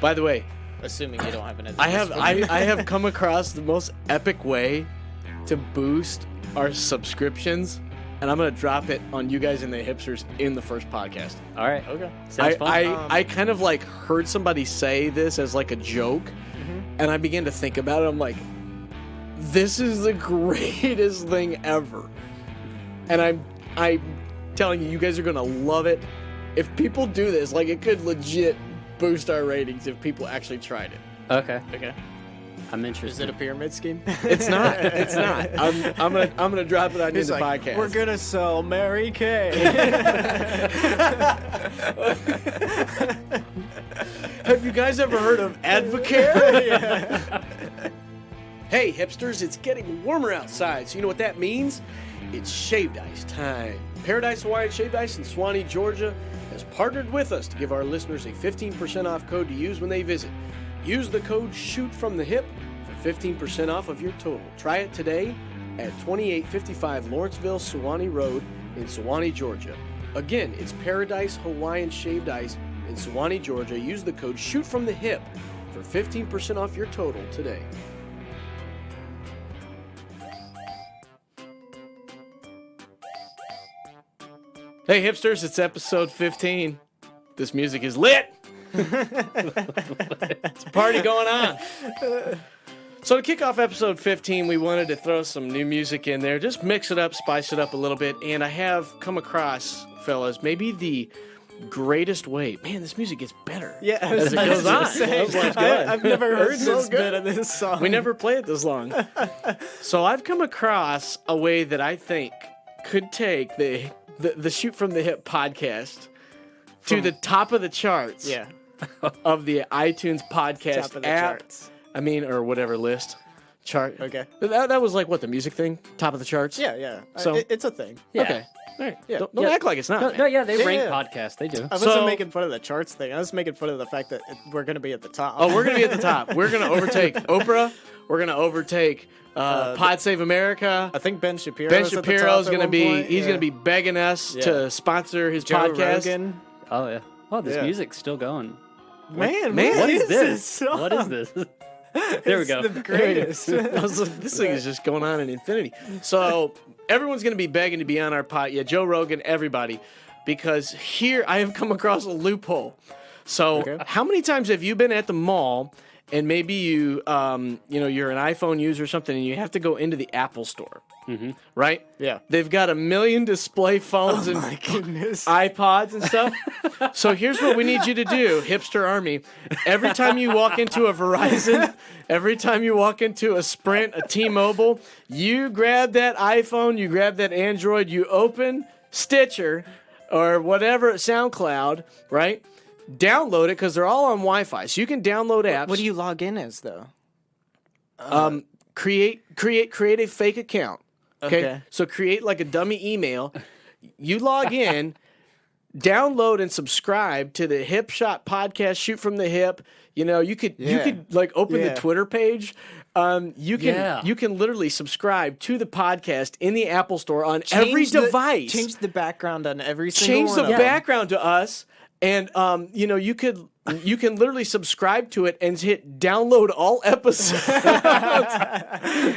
By the way, Assuming you don't have an I have come across the most epic way to boost our subscriptions, and I'm gonna drop it on you guys and the hipsters in the first podcast. All right. Okay. Sounds fun. I kind of like heard somebody say this as like a joke, and I began to think about it. I'm like, this is the greatest thing ever, and I'm telling you, you guys are gonna love it. If people do this, like, it could legit boost our ratings if people actually tried it. Okay. Okay. I'm Is interested. it a pyramid scheme? It's not. It's not. I'm gonna drop it on you in the podcast. We're gonna sell Mary Kay. Have you guys ever heard of Advocare? Hey, hipsters, it's getting warmer outside, so you know what that means? It's shaved ice time. Paradise Hawaiian Shaved Ice in Suwanee, Georgia has partnered with us to give our listeners a 15% off code to use when they visit. Use the code SHOOTFROMTHEHIP for 15% off of your total. Try it today at 2855 Lawrenceville, Suwanee Road in Suwanee, Georgia. Again, it's Paradise Hawaiian Shaved Ice in Suwanee, Georgia. Use the code SHOOTFROMTHEHIP for 15% off your total today. Hey hipsters, it's episode 15. This music is lit. It's a party going on. So to kick off episode 15, we wanted to throw some new music in there. Just mix it up, spice it up a little bit. And I have come across, fellas, maybe the greatest way. Man, this music gets better as it goes on. I've never heard this bit of this song. We never play it this long. So I've come across a way that I think could take the Shoot From The Hip podcast to the top of the charts of the iTunes podcast Top of the app. charts. I mean, or whatever list. Chart. Okay. That was like, what, the music thing? Top of the charts? Yeah. So- It's a thing. Yeah. Okay. All right. Yeah. Don't act like it's not. No, man. they rank Yeah. podcasts. They do. I wasn't So- making fun of the charts thing. I was making fun of the fact that we're going to be at the top. Oh, we're going to be at the top. We're going to overtake Oprah. We're going to overtake Pod Save America. I think Ben Shapiro. Ben Shapiro's going to be, he's going to be be begging us to sponsor his Joe podcast. Rogan. Oh yeah. Oh, this Yeah. music's still going. Man, What is this? song? What is this? There we go. It's the greatest. I was like, this thing is just going on in infinity. So everyone's going to be begging to be on our pod. Yeah, Joe Rogan, everybody. Because here I have come across a loophole. So how many times have you been at the mall and maybe you're an iPhone user or something and you have to go into the Apple store, right? Yeah. They've got 1 million display phones and Goodness. iPods and stuff. So here's what we need you to do, hipster army. Every time you walk into a Verizon, every time you walk into a Sprint, a T-Mobile, you grab that iPhone, you grab that Android, you open Stitcher or whatever, SoundCloud, right? Download it because they're all on Wi-Fi. So you can download apps. What do you log in as, though? Create a fake account. Okay. So create like a dummy email. You log in, download and subscribe to the Hip Shot podcast, Shoot From The Hip. You know, you could like open the Twitter page. You can literally subscribe to the podcast in the Apple Store on every device. Change the background on every single Change one. the background to us. And you can literally subscribe to it and hit download all episodes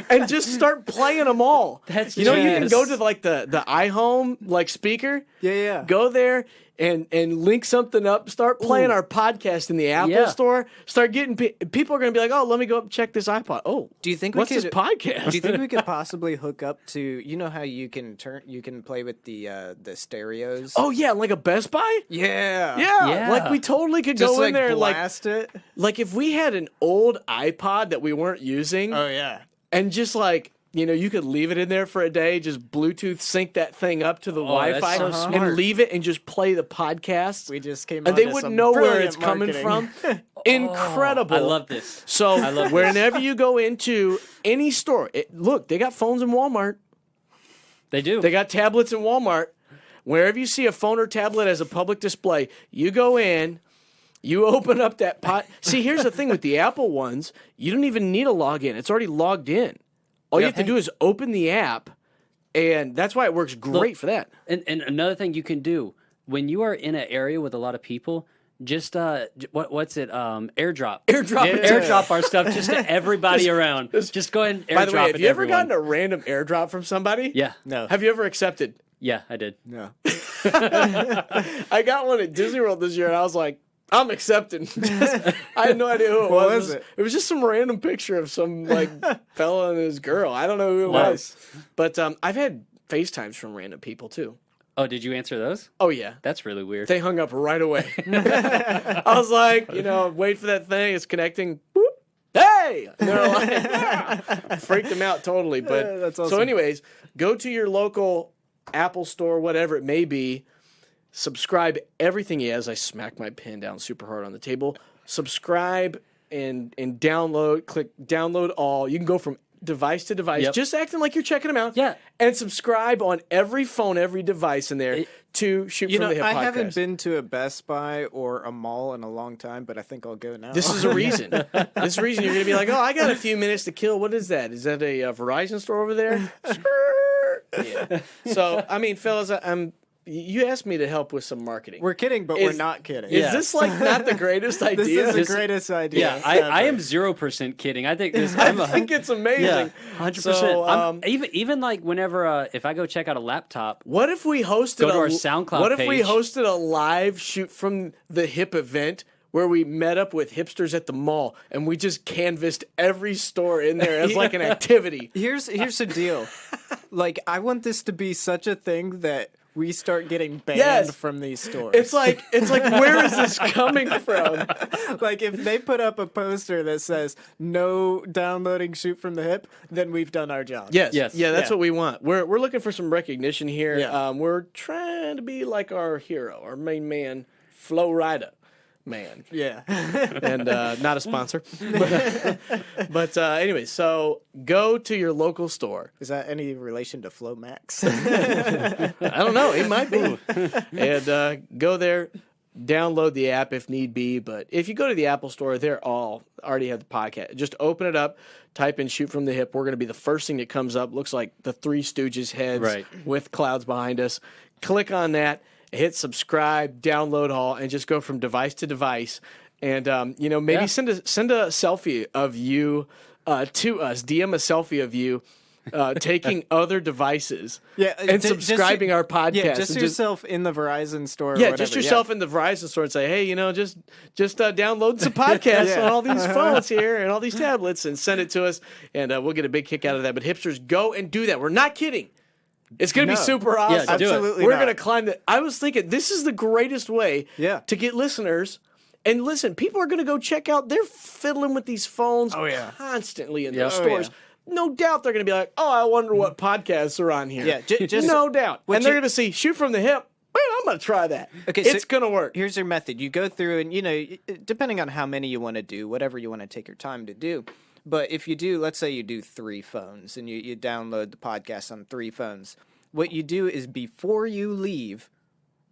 and just start playing them all. That's you can genius. go to like the iHome like speaker. Yeah. Go there and link something up. Start playing our podcast in the Apple Store. Start getting people are going to be like, oh, let me go up and check this iPod. Oh, Do you think what's we could, this podcast? Do you think we could possibly hook up to? You know how you can play with the stereos? Oh yeah, like a Best Buy. yeah. Yeah, like we totally could Just go in there and like blast it. Like if we had an old iPod that we weren't using, Oh yeah. and just like you could leave it in there for a day, just Bluetooth sync that thing up to the Wi-Fi, that's so and smart. leave it and just play the podcast, We just came and they onto wouldn't some know where brilliant it's coming marketing. from. Incredible! I love this. So love whenever you go into any store, look, they got phones in Walmart. They do. They got tablets in Walmart. Wherever you see a phone or tablet as a public display, you go in. You open up that pot. See, here's the thing with the Apple ones. You don't even need a login. It's already logged in. All you have to do is open the app, and that's why it works great for that. And another thing you can do when you are in an area with a lot of people, Just what's it? Airdrop. Airdrop. Airdrop our stuff just to everybody around. Just go ahead and airdrop By the way, it have you to ever everyone. gotten a random airdrop from somebody? Yeah. No. Have you ever accepted? Yeah, I did. No. I got one at Disney World this year, and I was like, I'm accepting. I had no idea who it What was. was it? It was just some random picture of some like fella and his girl. I don't know who it Nice. was. But I've had FaceTimes from random people too. Oh, did you answer those? Oh yeah. That's really weird. They hung up right away. I was like, wait for that thing. It's connecting. Boop. Hey! And they're like, yeah! Freaked them out totally. But That's So awesome. anyways, go to your local Apple store, whatever it may be. Subscribe everything he has. I smacked my pen down super hard on the table. Subscribe and download. Click download all. You can go from device to device, Yep. just acting like you're checking them out. Yeah. And subscribe on every phone, every device in there to Shoot from the Hip I podcast. haven't been to a Best Buy or a mall in a long time, but I think I'll go now. This is a reason. This is a reason you're going to be like, oh, I got a few minutes to kill. What is that? Is that a Verizon store over there? Yeah. So, I mean, fellas, you asked me to help with some marketing. We're kidding, but we're not kidding. Is Yeah. this like not the greatest idea? This is Just- the greatest idea. Yeah, I am 0% kidding. I think this. I think it's amazing. Yeah, 100%. So, Even like whenever if I go check out a laptop, what if we hosted Go to our SoundCloud What if we page. hosted a live Shoot from the Hip event where we met up with hipsters at the mall and we just canvassed every store in there as like an activity? Here's the deal. Like, I want this to be such a thing that we start getting banned Yes. from these stores. It's like where is this coming from? Like, if they put up a poster that says "No downloading Shoot from the Hip," then we've done our job. Yes. Yes. Yeah, that's Yeah. what we want. We're looking for some recognition here. Yeah. We're trying to be like our hero, our main man, Flo Rida man. Yeah. And not a sponsor. But anyway, so go to your local store. Is that any relation to Flow Max? I don't know. It might be. And go there, download the app if need be. But if you go to the Apple store, they're all already have the podcast. Just open it up, type in Shoot from the Hip. We're going to be the first thing that comes up. Looks like the Three Stooges heads Right. with clouds behind us. Click on that, hit subscribe, download all, and just go from device to device. And, maybe Yeah. send a selfie of you to us. DM a selfie of you taking other devices and subscribing our podcast. Yeah, just and yourself in the Verizon store. or yeah, whatever. just yourself in the Verizon store and say, hey, just download some podcasts Yeah. on all these phones here and all these tablets and send it to us, and we'll get a big kick out of that. But hipsters, go and do that. We're not kidding. It's going to be No. super awesome. Yeah, do it. Absolutely We're not. going to climb that. I was thinking this is the greatest way Yeah. to get listeners. And listen, people are going to go check out. They're fiddling with these phones Oh, yeah. constantly in Yeah. those Oh, stores. No doubt they're going to be like, oh, I wonder what podcasts are on here. Yeah, just no doubt. what And they're you- going to see Shoot from the Hip. Man, I'm going to try that. Okay, It's so going to work. Here's your method. You go through and, depending on how many you want to do, whatever you want to take your time to do. But if you do, let's say you do 3 phones and you download the podcast on 3 phones. What you do is before you leave,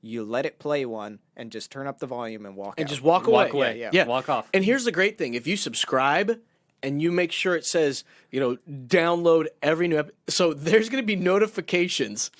you let it play one and just turn up the volume and walk out. And just walk away. Walk away. Yeah, Yeah. Walk off. And here's the great thing. If you subscribe and you make sure it says, download every new episode. So there's going to be notifications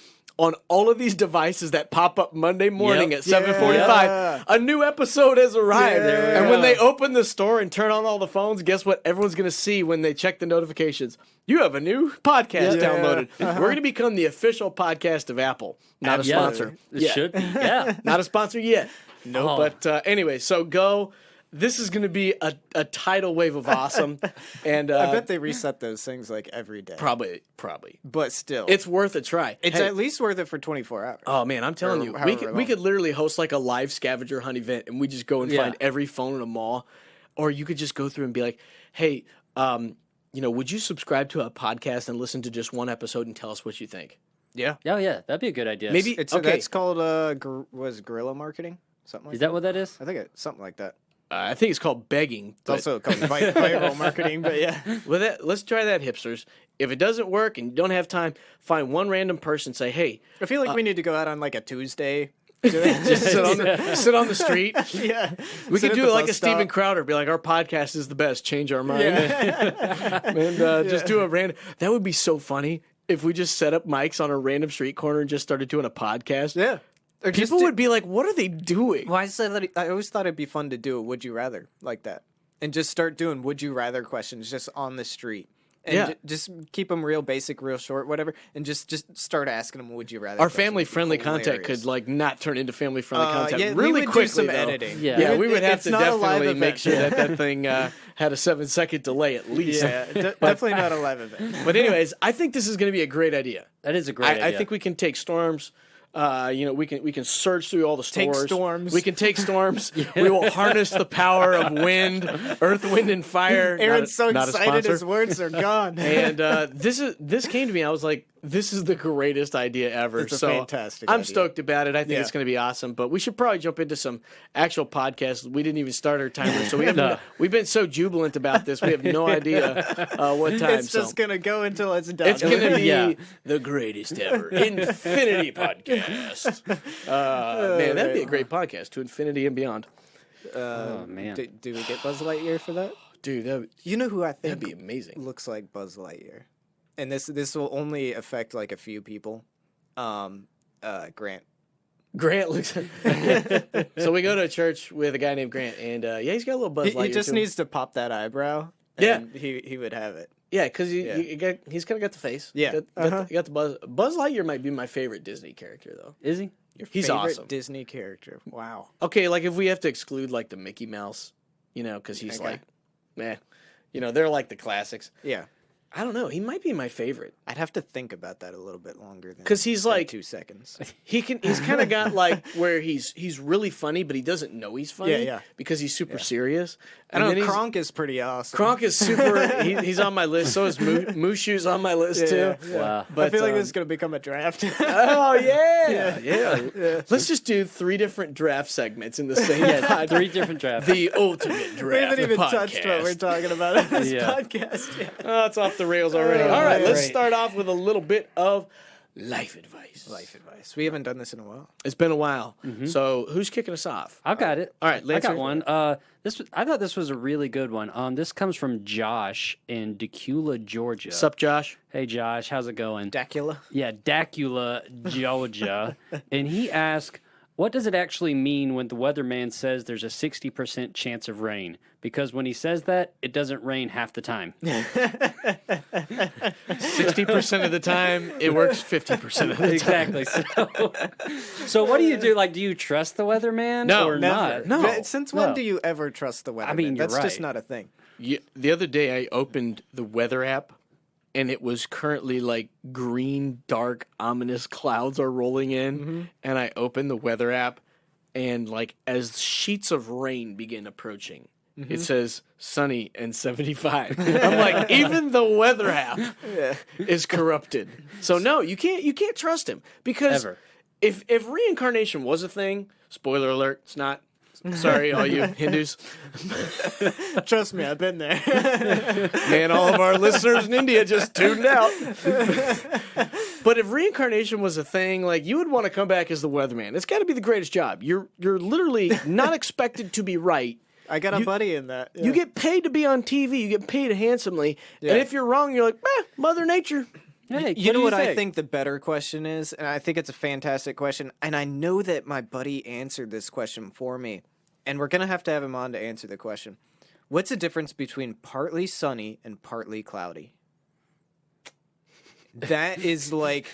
on all of these devices that pop up Monday morning Yep. at 7:45. Yeah. A new episode has arrived. Yeah. And when they open the store and turn on all the phones, guess what everyone's going to see when they check the notifications? You have a new podcast Yeah. downloaded. We're going to become the official podcast of Apple. Not a Yeah, sponsor. It yet. should be. Yeah. Not a sponsor yet. No. But anyway, so go. This is going to be a tidal wave of awesome. And I bet they reset those things like every day. probably. But still, It's worth a try. it's Hey, at least worth it for 24 hours. oh, man, I'm telling or you. however We long. could literally host like a live scavenger hunt event and we just go and Yeah. find every phone in a mall. Or you could just go through and be like, hey, would you subscribe to a podcast and listen to just one episode and tell us what you think? Yeah. Oh yeah, that'd be a good idea. Maybe okay. That's called was guerrilla marketing? Something like Is that what that is? I think it's something like that. I think it's called begging. It's also called viral marketing, but yeah. Well, let's try that, hipsters. If it doesn't work and you don't have time, find one random person. Say, hey, I feel like we need to go out on like a Tuesday. just sit on the street. Yeah. We Sit could at do the it like bus a Steven stop. Crowder. Be like, our podcast is the best. Change our mind. And just do a random. That would be so funny if we just set up mics on a random street corner and just started doing a podcast. Yeah. Or just People would be like, "What are they doing?" Well, I always thought it'd be fun to do a would you rather like that, and just start doing would you rather questions just on the street. And Yeah. just keep them real basic, real short, whatever, and just start asking them would you rather. Our questions. family-friendly It'd be content hilarious. could like not turn into family-friendly content Yeah, really we would quickly. do some though. editing. Yeah. We would have It's to not a live definitely make event. sure that thing had a 7-second delay at least. Yeah, definitely not a live event. But anyways, I think this is going to be a great idea. That is a great idea. I think we can take storms. We can surge through all the Take stores. storms. We can take storms. We will harness the power of wind, earth, wind, and fire. Aaron's so not a excited sponsor. his words are gone. And this came to me. I was like, this is the greatest idea ever. It's a so fantastic I'm idea. stoked about it. I think Yeah. it's going to be awesome. But we should probably jump into some actual podcasts. We didn't even start our timer, so we've been so jubilant about this. We have no idea what time. It's just gonna go until it's done. It's going to be Yeah. the greatest ever Infinity podcast. Man, that'd be a great podcast, to infinity and beyond. Oh man. Do we get Buzz Lightyear for that? Dude, You know who I think that'd be amazing. looks like Buzz Lightyear, and this will only affect like a few people. Grant. Grant looks. So we go to a church with a guy named Grant, and he's got a little Buzz Lightyear. He just to him. needs to pop that eyebrow. Yeah. And he would have it. Yeah, because Yeah. he's kind of got the face. Yeah. Got the Buzz. Buzz Lightyear might be my favorite Disney character, though. Is he? He's Favorite awesome. Disney character. Wow. Okay, like if we have to exclude like the Mickey Mouse, because he's Okay. like, they're like the classics. Yeah. I don't know. He might be my favorite I'd have to think about that a little bit longer than 'Cause he's than like- 2 seconds. He's kind of got like where he's really funny, but he doesn't know he's funny. Yeah. Because he's super serious. I And know then he's- Kronk is pretty awesome. Kronk is super. He's on my list. So is Mushu's on my list too. Wow. I But feel like this is gonna become a draft. Oh yeah. Let's just do 3 different draft segments in the same podcast. 3 different drafts. The ultimate draft. we haven't even podcast. touched what we're talking about in this Yeah. podcast yet. Oh, it's off the rails already. All right, let's great. start off with a little bit of life advice. Life advice. We haven't done this in a while. It's been a while. So who's kicking us off? I've got it. All right, I Lancer. got one. I thought this was a really good one. This comes from Josh in Dacula, Georgia. Sup, Josh? Hey Josh, how's it going? Dacula. Yeah, Dacula, Georgia. And he asked, what does it actually mean when the weatherman says there's a 60% chance of rain? Because when he says that, it doesn't rain half the time. 60% of the time, it works 50% of the time. Exactly. So what do you do? Like, do you trust the weatherman No, or never. not? No. But since when No. do you ever trust the weather? mean, you're That's just right. not a thing. The other day, I opened the weather app, and it was currently like green, dark, ominous clouds are rolling in. And I opened the weather app, and like as sheets of rain begin approaching, it says sunny and 75. I'm like, even the weather app is corrupted. So no, you can't trust him because Ever. if reincarnation was a thing, spoiler alert, it's not. Sorry, all you Hindus. Trust me, I've been there. Man, all of our listeners in India just tuned out. But if reincarnation was a thing, like you would want to come back as the weatherman. It's got to be the greatest job. You're literally not expected to be right. I got a buddy in that. You get paid to be on TV. You get paid handsomely. Yeah. And if you're wrong, you're like, Mother Nature. Hey, You know what I think? think the better question is, and I think it's a fantastic question, and I know that my buddy answered this question for me, and we're gonna have to have him on to answer the question. What's the difference between partly sunny and partly cloudy? That is like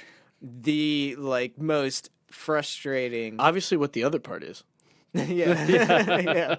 the most frustrating. Obviously, what the other part is. yeah.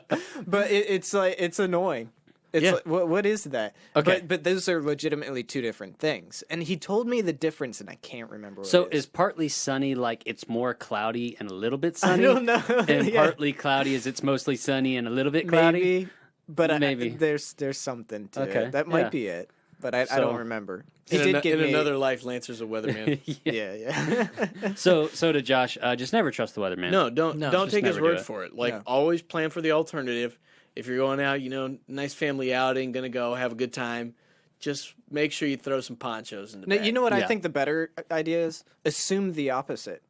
But it's like it's annoying. It's Yeah. like, what is that? Okay. But those are legitimately 2 different things. And he told me the difference, and I can't remember what So it is. is partly sunny like it's more cloudy and a little bit sunny? don't know. And Yeah. partly cloudy is it's mostly sunny and a little bit cloudy? Maybe, but Maybe. there's something to Okay, it. That might yeah. be it, but I So- don't remember. He In, did ano- give in me another life, Lancer's a weatherman. yeah. So to Josh, just never trust the weatherman. No, don't just take his never do word it. for it. Like No. always plan for the alternative. If you're going out, nice family outing, gonna go have a good time. Just make sure you throw some ponchos in the No, bag. you know what I Yeah. think the better idea is? Assume the opposite.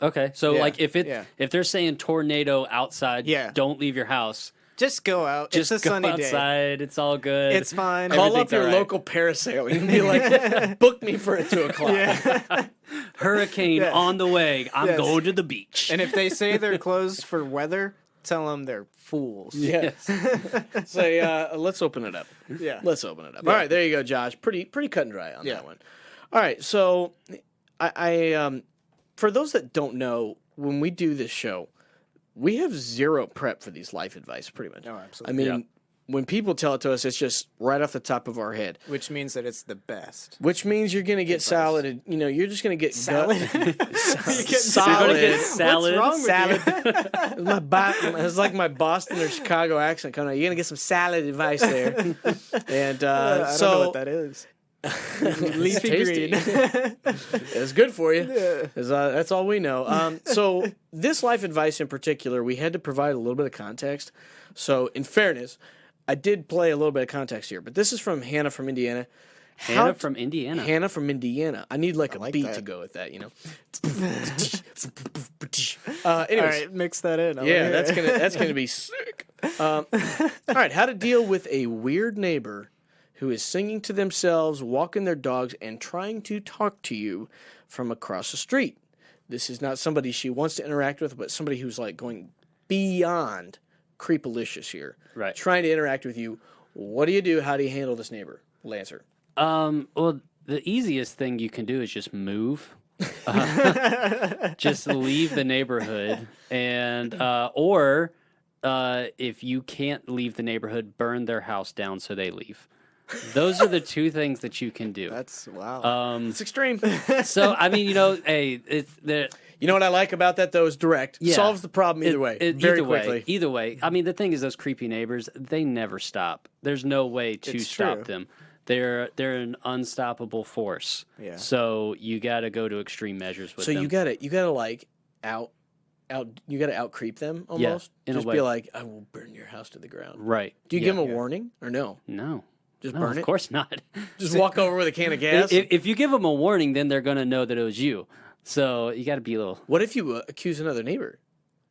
Okay, so Yeah, like if yeah. if they're saying tornado outside, Yeah. don't leave your house. Just go out. Just it's a go sunny day. outside. It's all good. It's fine. Call up Everything's your all right. local parasailing and be like, book me for 2 o'clock. hurricane on the way. I'm Yes. going to the beach. And if they say they're closed for weather, tell them they're fools. Yes. Say, let's open it up. Yeah. Let's open it up. All right, there you go, Josh. Pretty cut and dry on Yeah. that one. All right, so I for those that don't know, when we do this show, we have zero prep for these life advice, pretty much. Oh, absolutely. I mean, when people tell it to us, it's just right off the top of our head. Which means that it's the best. Which means you're going to get salad. You know, you're just going to get Salad? Salad. Get salad. What's wrong with you? It's like my Boston or Chicago accent coming out. You're going to get some salad advice there. And I don't know what that is. leafy green. It's good for you. Yeah. That's all we know. So this life advice in particular, we had to provide a little bit of context. So in fairness, I did play a little bit of context here, but this is from Hannah from Indiana. Hannah from Indiana. Hannah from Indiana. I need like a beat that. to go with that, you know. Anyways, All right, mix that in. yeah, that's gonna be sick. All right, how to deal with a weird neighbor who is singing to themselves, walking their dogs, and trying to talk to you from across the street. This is not somebody she wants to interact with, but somebody who's like going beyond creepalicious here. Right. Trying to interact with you. What do you do? How do you handle this neighbor? Lancer. Well, the easiest thing you can do is just move. Just leave the neighborhood, and or if you can't leave the neighborhood, burn their house down so they leave. Those are the two things that you can do. That's wow. It's extreme. So I mean, you know, hey, it's the. You know what I like about that, though, is direct. Yeah. Solves the problem either way. Very quickly. Either way. I mean, the thing is, those creepy neighbors, they never stop. There's no way to It's stop true. them. They're an unstoppable force. Yeah. So you got to go to extreme measures with So them. you gotta like you gotta out creep them almost. in a Just way. be like, I will burn your house to the ground. Right. Do you Yeah. give them a warning or no? No. Just No, burn of it. course not. Just walk over with a can of gas. If you give them a warning, then they're going to know that it was you. So you got to be a little. What if you accuse another neighbor?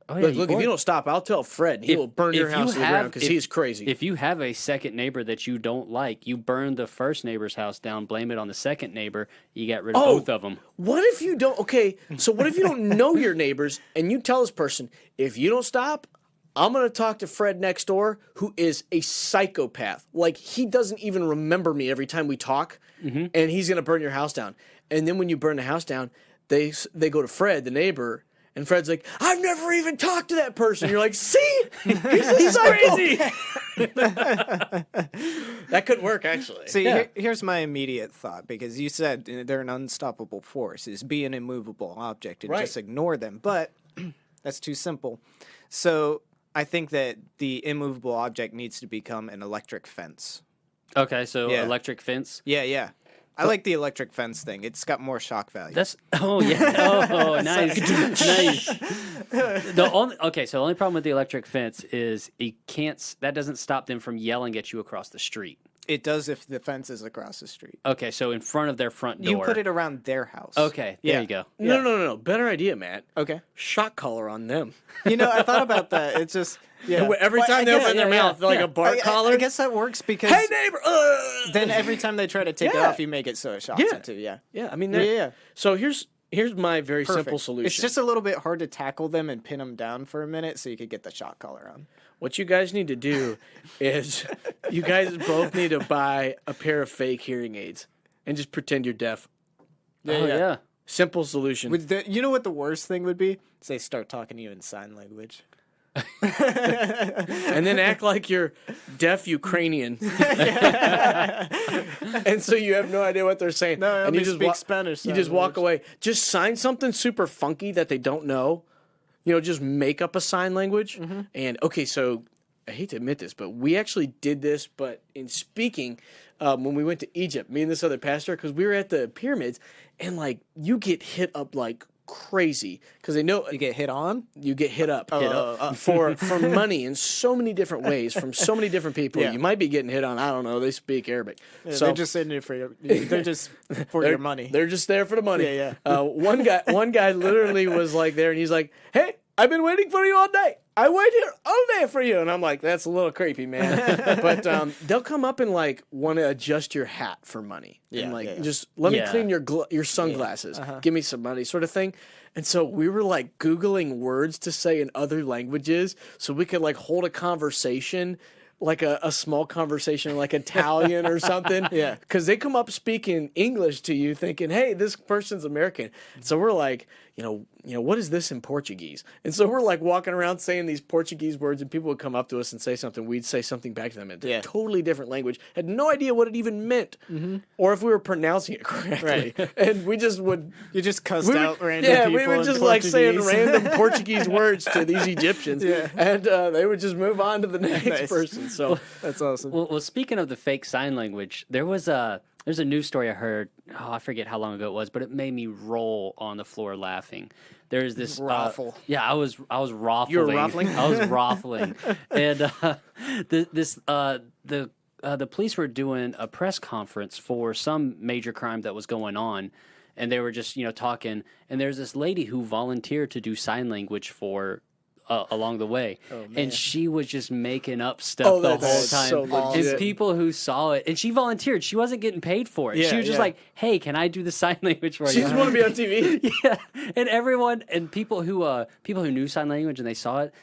Oh, yeah, Look, if you don't stop, I'll tell Fred. And he will burn your if you house to the have- ground because if- he's crazy. If you have a second neighbor that you don't like, you burn the first neighbor's house down, blame it on the second neighbor. You got rid of Oh. both of them. What if you don't? Okay, so what if you don't know your neighbors and you tell this person, if you don't stop, I'm going to talk to Fred next door, who is a psychopath. Like, he doesn't even remember me every time we talk, and he's going to burn your house down. And then when you burn the house down, they go to Fred, the neighbor, and Fred's like, I've never even talked to that person. You're like, see? He's a psychopath. That could work, actually. See, Yeah. here's my immediate thought, because you said they're an unstoppable force, is be an immovable object and Right. just ignore them. But that's too simple. So I think that the immovable object needs to become an electric fence. Okay, so Yeah. electric fence. Yeah. I like the electric fence thing. It's got more shock value. That's yeah. Oh, nice, nice. So the only problem with the electric fence is that doesn't stop them from yelling at you across the street. It does if the fence is across the street. Okay, so in front of their front door. You put it around their house. Okay, there Yeah. you go. No. Better idea, Matt. Okay. Shock collar on them. You know, I thought about that. It's just Every Well, time I they guess- open their mouth, like a bark collar. I guess that works because Hey, neighbor! then every time they try to take it Yeah. off, you make it so it shocks Yeah. them too. Yeah. Yeah, I mean, Yeah. So here's my very Perfect. simple solution. It's just a little bit hard to tackle them and pin them down for a minute so you could get the shock collar on. What you guys need to do is you guys both need to buy a pair of fake hearing aids and just pretend you're deaf. Yeah. Simple solution. You know what the worst thing would be? Is they start talking to you in sign language. And then act like you're deaf Ukrainian. And so you have no idea what they're saying. No, I and you only just speak Spanish You sign just walk language. away. Just sign something super funky that they don't know. You know, just make up a sign language. Mm-hmm. And okay, so I hate to admit this, but we actually did this. But in speaking, when we went to Egypt, me and this other pastor, because we were at the pyramids, and like you get hit up like crazy because they know You get hit on? you get hit up for money in so many different ways from so many different people. Yeah. You might be getting hit on. I don't know. They speak Arabic, so They're just in it for your. They're just for your money. They're just there for the money. Yeah. One guy literally was like there, and he's like, "Hey, I've been waiting for you all day. I wait here all day for you. And I'm like, that's a little creepy, man. But they'll come up and like want to adjust your hat for money. And like, just let me clean your sunglasses. Give me some money sort of thing. And so we were like Googling words to say in other languages so we could like hold a conversation, like a small conversation, like Italian or something. Yeah. Because they come up speaking English to you thinking, hey, this person's American. So we're like, you know, what is this in Portuguese? And so we're like walking around saying these Portuguese words, and people would come up to us and say something. We'd say something back to them in a totally different language. Had no idea what it even meant, or if we were pronouncing it correctly. Right. And we just would. You just cussed out random people. Yeah, we were just like saying random Portuguese words to these Egyptians, and they would just move on to the next person. So that's awesome. Well, speaking of the fake sign language, there's a news story I heard. Oh, I forget how long ago it was, but it made me roll on the floor laughing. There's this Raffle. I was raffling. You were raffling? I was raffling, and the police were doing a press conference for some major crime that was going on, and they were just talking. And there's this lady who volunteered to do sign language for. Along the way, and she was just making up stuff the whole time. So legit. And people who saw it, and she volunteered. She wasn't getting paid for it. She was just like, "Hey, can I do the sign language for you?" she just want to be on TV. Yeah, and everyone and people who knew sign language and they saw it.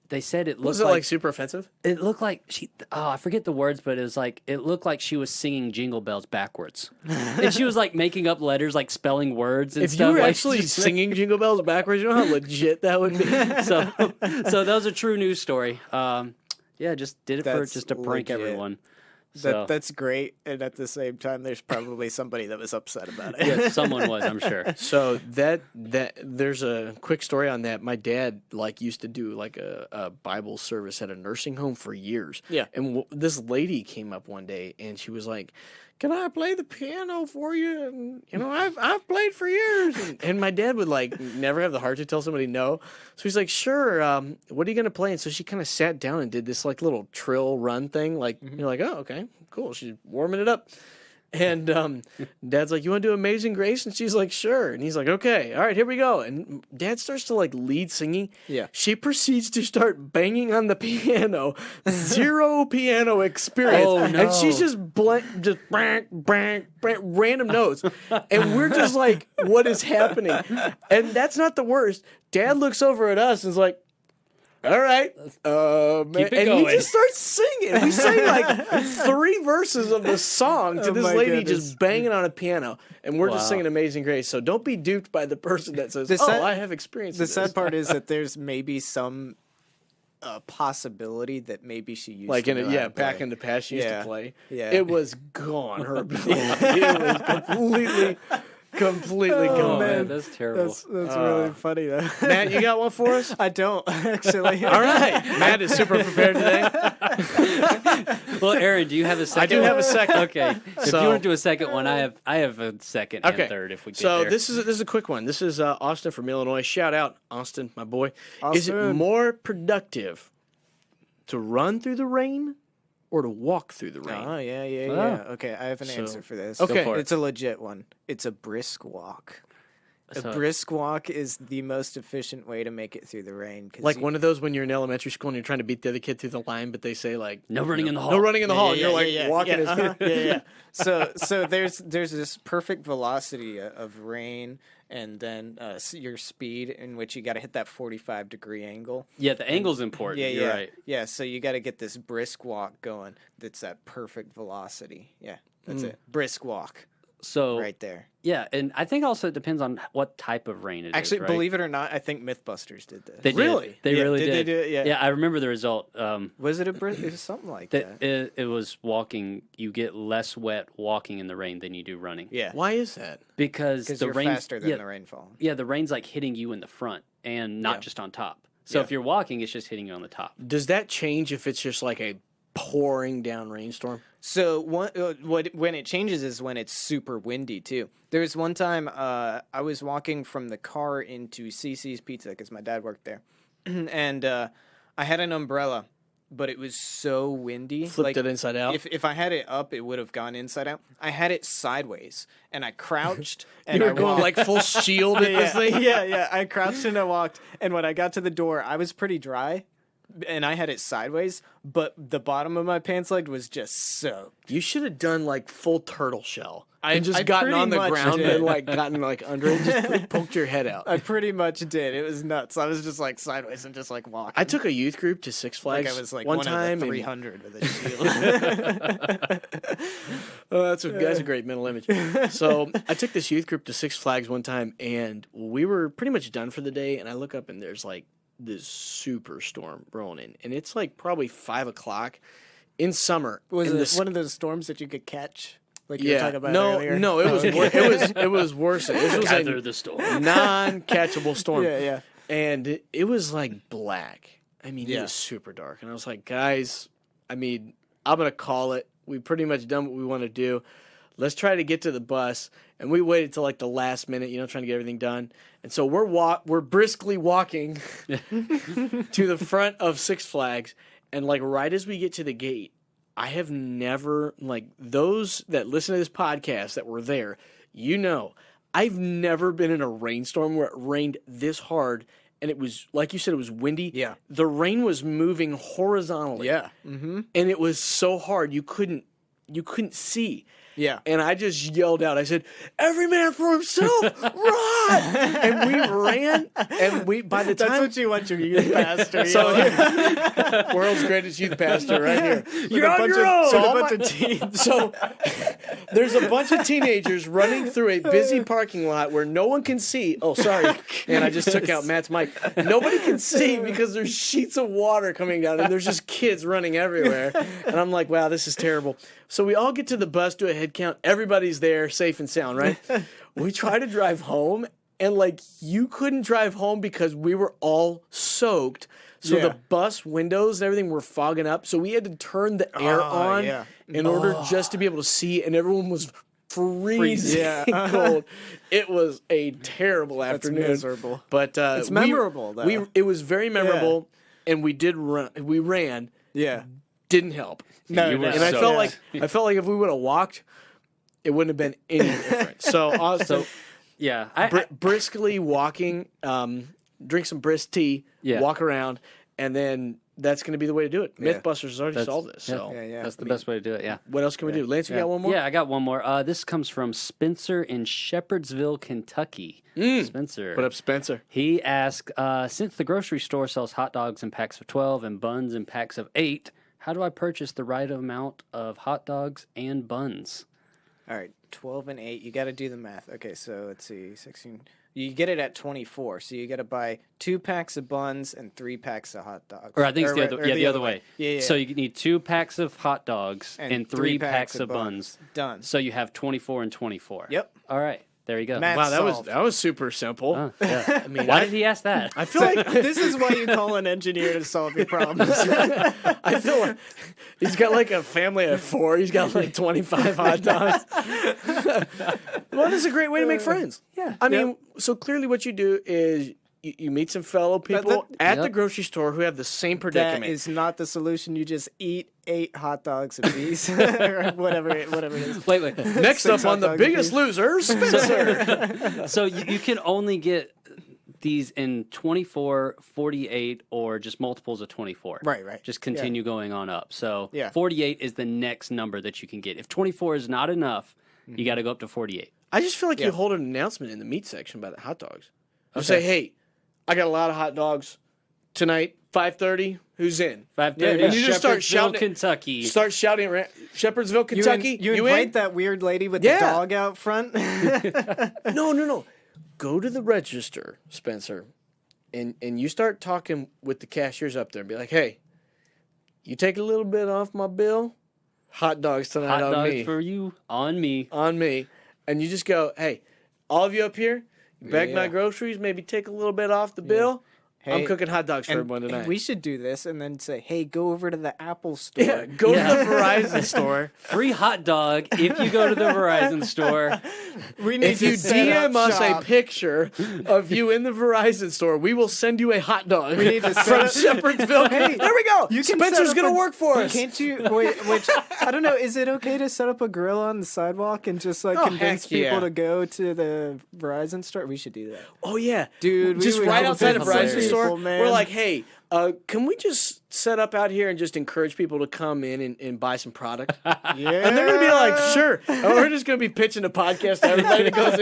They said it looked Was it like super offensive? It looked like I forget the words, but it looked like she was singing Jingle Bells backwards, and she was like making up letters, like spelling words and If stuff. you were like, actually singing Jingle Bells backwards, you know how legit that would be. so that was a true news story. Just did it for That's just to prank legit. everyone. So. That's great, and at the same time, there's probably somebody that was upset about it. Yeah, someone was, I'm sure. So that there's a quick story on that. My dad used to do like a Bible service at a nursing home for years. Yeah. And this lady came up one day and she was like, "Can I play the piano for you?" And I've played for years. And my dad would like never have the heart to tell somebody no. So he's like, "Sure. What are you gonna play?" And so she kind of sat down and did this like little trill run thing. Like you're like, "Oh, okay, cool." She's warming it up. And Dad's like, "You want to do Amazing Grace?" And she's like, "Sure." And he's like, "Okay, all right, here we go." And Dad starts to like lead singing. Yeah. She proceeds to start banging on the piano. Zero piano experience. Oh, no. And she's just random notes. And we're just like, what is happening? And that's not the worst. Dad looks over at us and is like, "All right, man." Keep it and going. he just starts singing. We sang like 3 verses of the song to Oh this my lady goodness. just banging on a piano, and we're just Wow. singing Amazing Grace. So don't be duped by the person that says, The sad- I have experience. The with sad this." part is that there's maybe some possibility that maybe she used Like to in know how to back play. in the past, she used Yeah. to play. Yeah. It was gone. Her ability. It was completely Oh, gone. man. That's terrible. That's really funny though. Matt, you got one for us? I don't actually. All right. Matt is super prepared today. Well, Aaron, do you have a second? I do have a second. Okay. If So- you want to do a second one, I have a second Okay. and third if we get So there. this is a quick one. This is Austin from Illinois. Shout out, Austin, my boy. Is it Austin. more productive to run through the rain or to walk through the rain? Oh yeah. Oh. Okay, I have an So- answer for this. Okay. for it. It's a legit one. It's a brisk walk. A So- brisk walk is the most efficient way to make it through the rain. 'Cause Like you- one of those when you're in elementary school and you're trying to beat the other kid through the line, but they say like No running in the hall. no running in the hall. And Yeah, you're like yeah, walking yeah, as uh-huh. yeah. So there's this perfect velocity of rain, and then your speed in which you got to hit that 45-degree angle. Yeah, the angle's important. Yeah, You're yeah, right. yeah. So you got to get this brisk walk going. That's that perfect velocity. Yeah, that's it. Brisk walk So right there. yeah, and I think also it depends on what type of rain it is. Actually, right? believe it or not, I think MythBusters did this. They did. Really? They Yeah, really did they did. do it? Yeah. Yeah, I remember the result. Was it a brisk? It was something like that. It was walking. You get less wet walking in the rain than you do running. Yeah, Why is that? Because because the you're rain's faster than the rainfall. Yeah, the rain's like hitting you in the front and not Yeah. just on top. So Yeah. if you're walking, it's just hitting you on the top. Does that change if it's just like a pouring down rainstorm? So when it changes is when it's super windy too. There was one time I was walking from the car into CC's Pizza because my dad worked there, and I had an umbrella, but it was so windy. Flipped it inside out. If I had it up, it would have gone inside out. I had it sideways, and I crouched. And You were I going walked. like full shield at this thing. Yeah. I crouched and I walked. And when I got to the door, I was pretty dry, and I had it sideways, but the bottom of my pants leg was just soaked. You should have done like full turtle shell. I And just gotten pretty on the much ground did. and like gotten like under it, just poked your head out. I pretty much did. It was nuts. I was just like sideways and just like walking. I took a youth group to Six Flags like I was like one one time. of the and- 300 with a shield. Oh, that's a great mental image. So I took this youth group to Six Flags one time, and we were pretty much done for the day. And I look up, and there's like this super storm rolling in, and it's like probably 5 o'clock in summer. Was and it the one of those storms that you could catch? Like you were talking about no, earlier? no, it was it was worse. This was Gather a the storm. non-catchable storm. Yeah. And it was like black. I mean, it Yeah. was super dark. And I was like, guys, I mean, I'm going to call it. We pretty much done what we want to do. Let's try to get to the bus. And we waited till like the last minute, trying to get everything done. And so we're briskly walking to the front of Six Flags. And like right as we get to the gate, I have never, like those that listen to this podcast that were there, I've never been in a rainstorm where it rained this hard, and it was, like you said, it was windy. Yeah. The rain was moving horizontally. Yeah. Mm-hmm. And it was so hard you couldn't see. Yeah. And I just yelled out. I said, "Every man for himself, run!" And we ran. And by the That's time what you want your youth pastor. so yelling. world's greatest youth pastor right here. You're a on bunch your of- own. so All a bunch my- of teens. So there's a bunch of teenagers running through a busy parking lot where no one can see. Oh, sorry. And I just took out Matt's mic. Nobody can see because there's sheets of water coming down and there's just kids running everywhere. And I'm like, wow, this is terrible. So we all get to the bus, do a head count. Everybody's there, safe and sound, right? We try to drive home, and like you couldn't drive home because we were all soaked. So Yeah. the bus windows and everything were fogging up. So we had to turn the air on yeah. in order just to be able to see, and everyone was freezing Yeah. cold. It was a terrible afternoon. miserable. But It's memorable, though. It was very memorable, and we did run. We ran. Yeah. Didn't help. No, You were no. And I So- felt like if we would have walked, it wouldn't have been any different. So also Yeah, briskly walking, drink some brisk tea, Yeah. walk around, and then that's going to be the way to do it. Mythbusters has already solved this. So Yeah. that's the best way to do it. Yeah. what else can we do? Lance, you got one more? Yeah, I got one more. This comes from Spencer in Shepherdsville, Kentucky. Spencer. Put up Spencer. He asked, since the grocery store sells hot dogs in packs of 12 and buns in packs of 8, how do I purchase the right amount of hot dogs and buns? All right, 12 and 8. You got to do the math. Okay, so let's see, 16. You get it at 24, so you got to buy 2 packs of buns and 3 packs of hot dogs. Or I think it's the other way. Yeah. So you need 2 packs of hot dogs and 3 packs of buns. Done. So you have 24 and 24. Yep. All right. There you go. Math Wow, solved. that was super simple. Yeah. I mean, Why did he ask that? I feel like This is why you call an engineer to solve your problems. I feel like he's got like a family of 4. He's got like 25 hot dogs. Well, this is a great way to make friends. Yeah. I mean, so clearly what you do is you meet some fellow people at the Yep. grocery store who have the same That predicament. is not the solution. You just eat 8 hot dogs apiece, or whatever it is. Wait. Next up 6 on hot The dogs Biggest apiece. Loser, Spencer. So you can only get these in 24, 48, or just multiples of 24. Right. Just continue going on up. So Yeah. 48 is the next number that you can get. If 24 is not enough, you got to go up to 48. I just feel like you Yeah. hold an announcement in the meat section about the hot dogs. You say, hey, I got a lot of hot dogs tonight, 5:30. Who's in? 5:30, And you just start Shepherdsville, shouting. Kentucky. Start shouting around Shepherdsville, Kentucky. You in? invite that weird lady with Yeah. the dog out front. No. Go to the register, Spencer, and you start talking with the cashiers up there and be like, hey, you take a little bit off my bill. Hot dogs tonight Hot on dogs me. for you, on me. On me. And you just go, hey, all of you up here, bag my Yeah. groceries, maybe take a little bit off the bill. I'm cooking hot dogs for everyone and tonight. we should do this and then say, hey, go over to the Apple store. Yeah, go to the Verizon store. Free hot dog if you go to the Verizon store. We need If you DM us a picture of you in the Verizon store, we will send you a hot dog We need to set from up- Shepherdsville. Hey, there we go. you can Spencer's set up going to a- work for us. Can't you? Wait, which I don't know. Is it okay to set up a grill on the sidewalk and just like Oh, convince heck yeah. people to go to the Verizon store? We should do that. Oh, yeah. Dude, we just would right help outside of some Verizon people, store, man. we're like, hey, can we just set up out here and just encourage people to come in and buy some product? Yeah, And they're going to be like, sure. And we're just going to be pitching a podcast to everybody that goes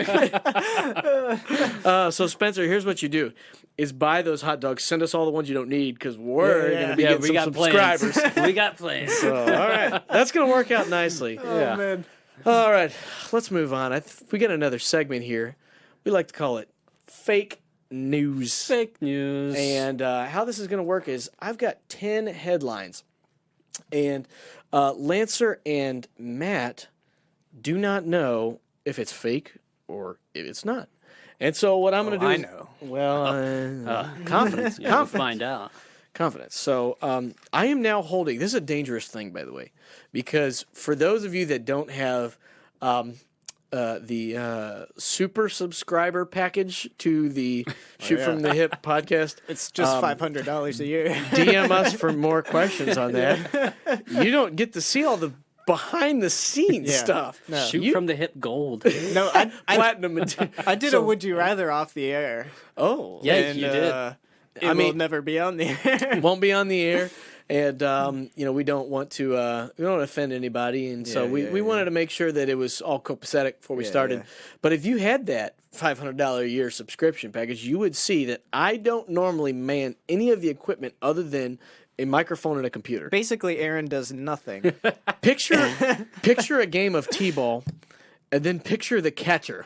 in. So, Spencer, here's what you do. Is buy those hot dogs. Send us all the ones you don't need because we're Yeah, going to be Yeah, getting we some got subscribers. plans. We got plans. So, all right. That's going to work out nicely. Oh, Yeah. man. All right. Let's move on. We got another segment here. We like to call it Fake News. Fake news. And how this is going to work is I've got 10 headlines. And Lancer and Matt do not know if it's fake or if it's not. And so what I'm going to do I is... know. Well, confidence. yeah, we'll find out. Confidence. So I am now holding... This is a dangerous thing, by the way. Because for those of you that don't have... the super subscriber package to the Shoot from the Hip podcast. It's just $500 a year. DM us for more questions on that. You don't get to see all the behind the scenes Yeah. stuff. No. Shoot from the hip gold. No, Platinum. I did a Would You Rather off the air. Oh, Yeah, And, you did. It I will mean- never be on the air. won't be on the air. And we don't want to offend anybody, and so Yeah, we yeah. wanted to make sure that it was all copacetic before we Yeah, started. yeah. But if you had that $500 a year subscription package, you would see that I don't normally man any of the equipment other than a microphone and a computer. Basically, Aaron does nothing. Picture a game of t-ball, and then picture the catcher.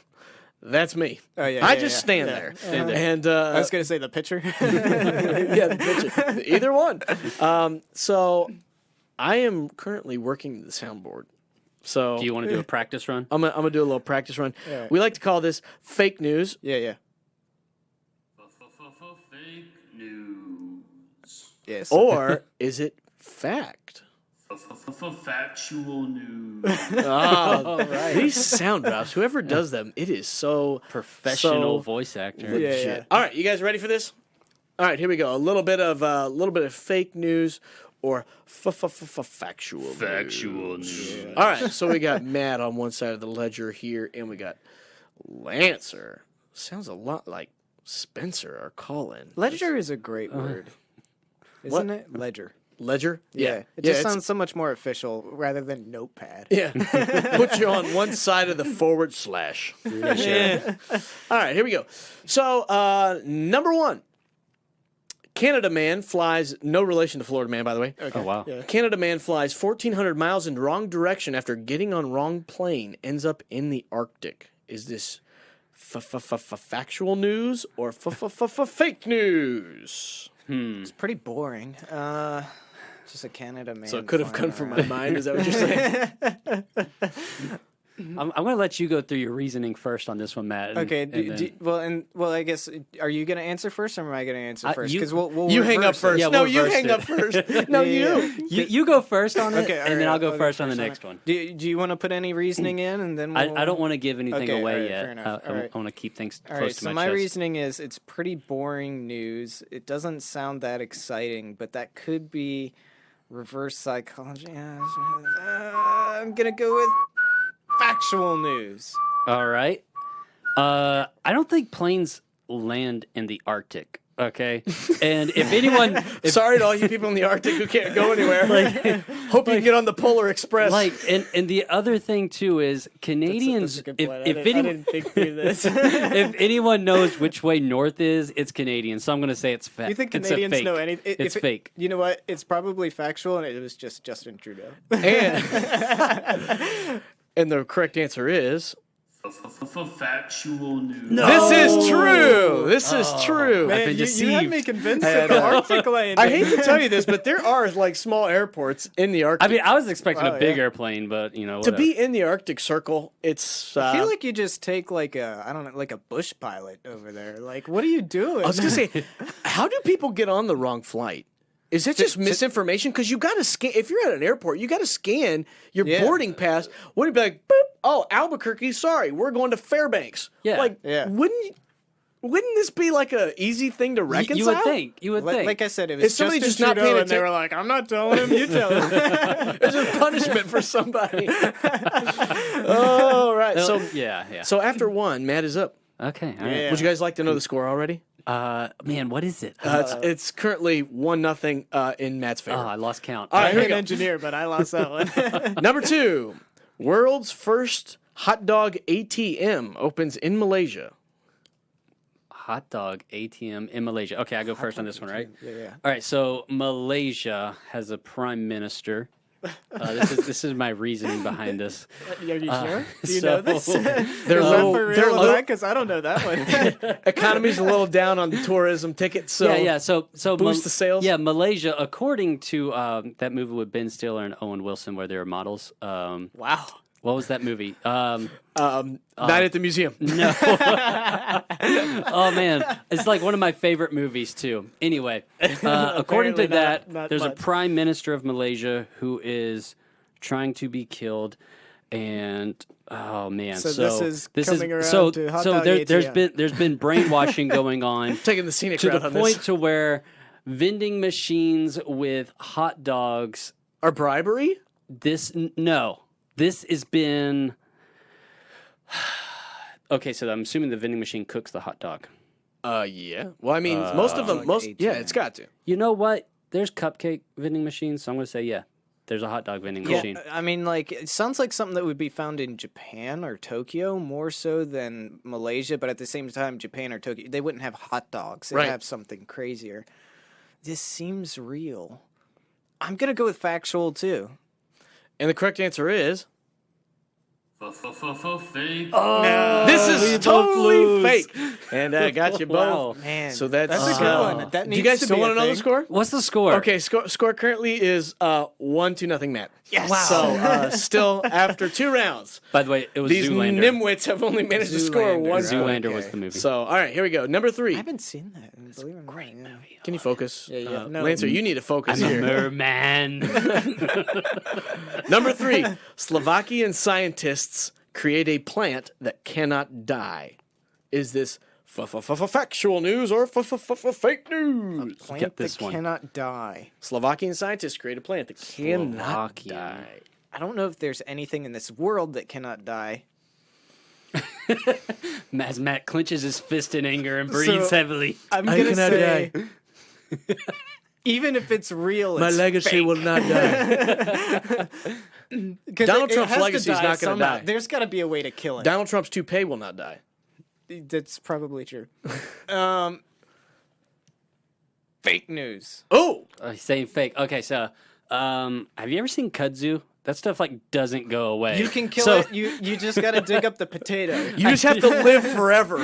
That's me. Oh, yeah, I yeah, just yeah. stand Yeah. there, Stand there. and I was going to say the pitcher. yeah, the pitcher. Either one. So I am currently working the soundboard. So Do you want to do a practice run? I'm gonna do a little practice run. Yeah. We like to call this fake news. Yeah, yeah. Fake news. Yes. Or is it fact? Factual news. Oh, These sound drops, whoever does them, it is so Professional so voice actor. legit. Yeah, yeah. All right, you guys ready for this? All right, here we go. A little bit of fake news or factual news. All right, so we got Matt on one side of the ledger here, and we got Lancer. Sounds a lot like Spencer or Colin. Ledger is a great word. Isn't it? Ledger. Ledger? Yeah. It just it's- sounds so much more official rather than notepad. Yeah. Put you on one side of the / Yeah. All right, here we go. So, number one. Canada man flies, no relation to Florida man, by the way. Okay. Oh, wow. Yeah. Canada man flies 1,400 miles in wrong direction after getting on wrong plane, ends up in the Arctic. Is this factual news or fake news? It's pretty boring. Just a Canada man. So it could have come flying from my around. mind. Is that what you're saying? I'm going to let you go through your reasoning first on this one, Matt. and- Okay. and then- I guess are you gonna answer first, or am I gonna answer first? you- Because we'll You hang up reverse it. first. Yeah, No, we'll you reverse hang it. up first. No, Yeah, you. yeah. You go first on it, Okay, all and then right, I'll go first on the it. next one. Do you want to put any reasoning in, and then we'll... I don't want to give anything Okay, away all right, yet. fair enough. I All right. want to keep things All close right, to so my my chest. reasoning is it's pretty boring news. It doesn't sound that exciting, but that could be reverse psychology. I'm gonna go with factual news. All right. I don't think planes land in the Arctic. Okay, and if anyone, Sorry to all you people in the Arctic who can't go anywhere. Hope you can get on the Polar Express. and the other thing too is Canadians. That's a good if point. if I anyone didn't think through this. if anyone knows which way north is, it's Canadian. So I'm going to say it's fake. You think it's Canadians a fake. know anything? It's fake. You know what? It's probably factual, and it was just Justin Trudeau. and the correct answer is Factual news. This is true. This is true. I've been you had deceived. me convinced of the Arctic lane. I hate to tell you this, but there are like small airports in the Arctic. I mean, I was expecting Oh, a big yeah. airplane, but you know, to whatever. be in the Arctic Circle, it's. I feel like you just take like a, I don't know, like a bush pilot over there. Like, what are you doing? I was gonna say, how do people get on the wrong flight? Is it just misinformation? Because you got to scan. If you're at an airport, you got to scan your Yeah. boarding pass. Would it be like, boop, oh, Albuquerque? Sorry, we're going to Fairbanks. Yeah. Like, Yeah. wouldn't this be like a easy thing to reconcile? You would think. You would think. Like I said, it was Is somebody Justin just not Trudeau paying and they atten- were like, I'm not telling him, you tell him. It's just punishment for somebody. Oh, right. So, yeah. so after one, Matt is up. Okay. All right. Yeah. Would you guys like to know the score already? Man, what is it? It's currently 1-0 in Matt's favor. I lost count. All right, I'm here we an go. engineer, but I lost that one. Number 2, world's first hot dog ATM opens in Malaysia. Hot dog ATM in Malaysia. Okay, I go first on this one, right? Yeah. All right. So Malaysia has a prime minister. This is my reasoning behind this. Are you sure? Do you so- know this? They're Is that little, for they're real? little Because I don't know that one. economy's a little down on the tourism tickets. So yeah. So boost the sales? Yeah, Malaysia, according to that movie with Ben Stiller and Owen Wilson, where they were models. Wow. What was that movie? Night at the museum. No. Oh man, it's like one of my favorite movies too. Anyway, according to Apparently that, not there's a much. prime minister of Malaysia who is trying to be killed, and oh man, So this is coming around so to hot so dog there's ATM. been brainwashing going on Taking the scenic to route the on point this. to where vending machines with hot dogs. Are bribery? This has been. Okay, so I'm assuming the vending machine cooks the hot dog. Yeah. Well, I mean, most of them, ATM. yeah, it's got to. You know what? There's cupcake vending machines, so I'm going to say, yeah, there's a hot dog vending machine. I mean, like, it sounds like something that would be found in Japan or Tokyo more so than Malaysia, but at the same time, Japan or Tokyo, they wouldn't have hot dogs. They'd Right. have something crazier. This seems real. I'm going to go with factual, too. And the correct answer is Fake. this is totally fake. And I got you both. Wow. Man, So that's a good one. That do needs you guys to still be a want to know the thing. score? What's the score? Okay, score currently is 1-0 Matt. Yes. Wow. So still after 2 rounds, By the way, it was these Zoolander. nimwits have only managed to score Zoolander, 1 right. Zoolander point. was the movie. So all right, here we go. Number 3. I haven't seen that. Believe it or not. Great movie. Can you focus? yeah. No. Lancer, you need to focus I'm a here. merman. Number 3. Slovakian scientists create a plant that cannot die. Is this factual news or fake news? Plant Get this that one. cannot die. Slovakian scientists create a plant that cannot Slovakian. die. I don't know if there's anything in this world that cannot die. As Matt clenches his fist in anger and breathes So- heavily. I'm I gonna cannot say, even if it's real, My it's legacy fake. will not die. 'Cause Donald it Trump's has to legacy is die not gonna somehow. die. There's got to be a way to kill it. Donald Trump's toupee will not die. That's probably true. Fake news. Oh, He's saying fake. Okay, so have you ever seen kudzu? That stuff like doesn't go away. You can kill So- it. You just got to dig up the potato. you just have to live forever.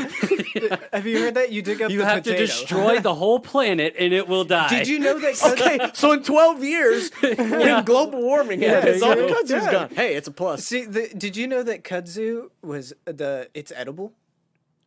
Have you heard that? You dig up You the have potato. to destroy the whole planet and it will die. Did you know that? Okay, so in 12 years, when global warming happens, all the there you kudzu's go. gone. Hey, it's a plus. See, did you know that kudzu was it's edible?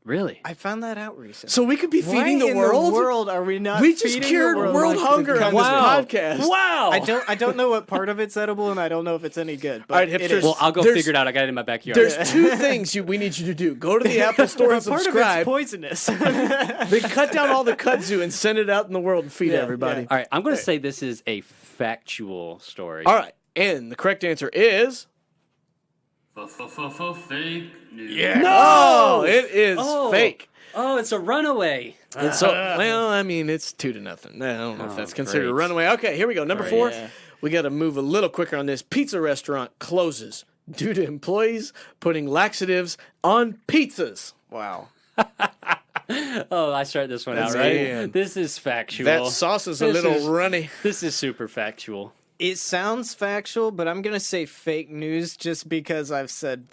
Really? I found that out recently. So we could be feeding Why the in world? the world are we not? We just feeding cured the world with hunger on this kudzu? podcast. Wow. I don't know what part of it's edible, and I don't know if it's any good. But All right, it hipsters. is. Well, I'll go There's- figure it out. I got it in my backyard. There's 2 things we need you to do. Go to the Apple Store and part of it's subscribe. poisonous. Then cut down all the kudzu and send it out in the world and feed everybody. All right, I'm going to say this is a factual story. All right, and the correct answer is Fake news. no. It is fake. Oh, it's a runaway. And so, well, I mean, it's 2-0. I don't know if that's considered a great. runaway. Okay, here we go. Number 4. We got to move a little quicker on this. Pizza restaurant closes due to employees putting laxatives on pizzas. wow. Oh, I start this one out, That's right? it. This is factual. That sauce is a This little is- runny. This is super factual. It sounds factual, but I'm gonna say fake news just because I've said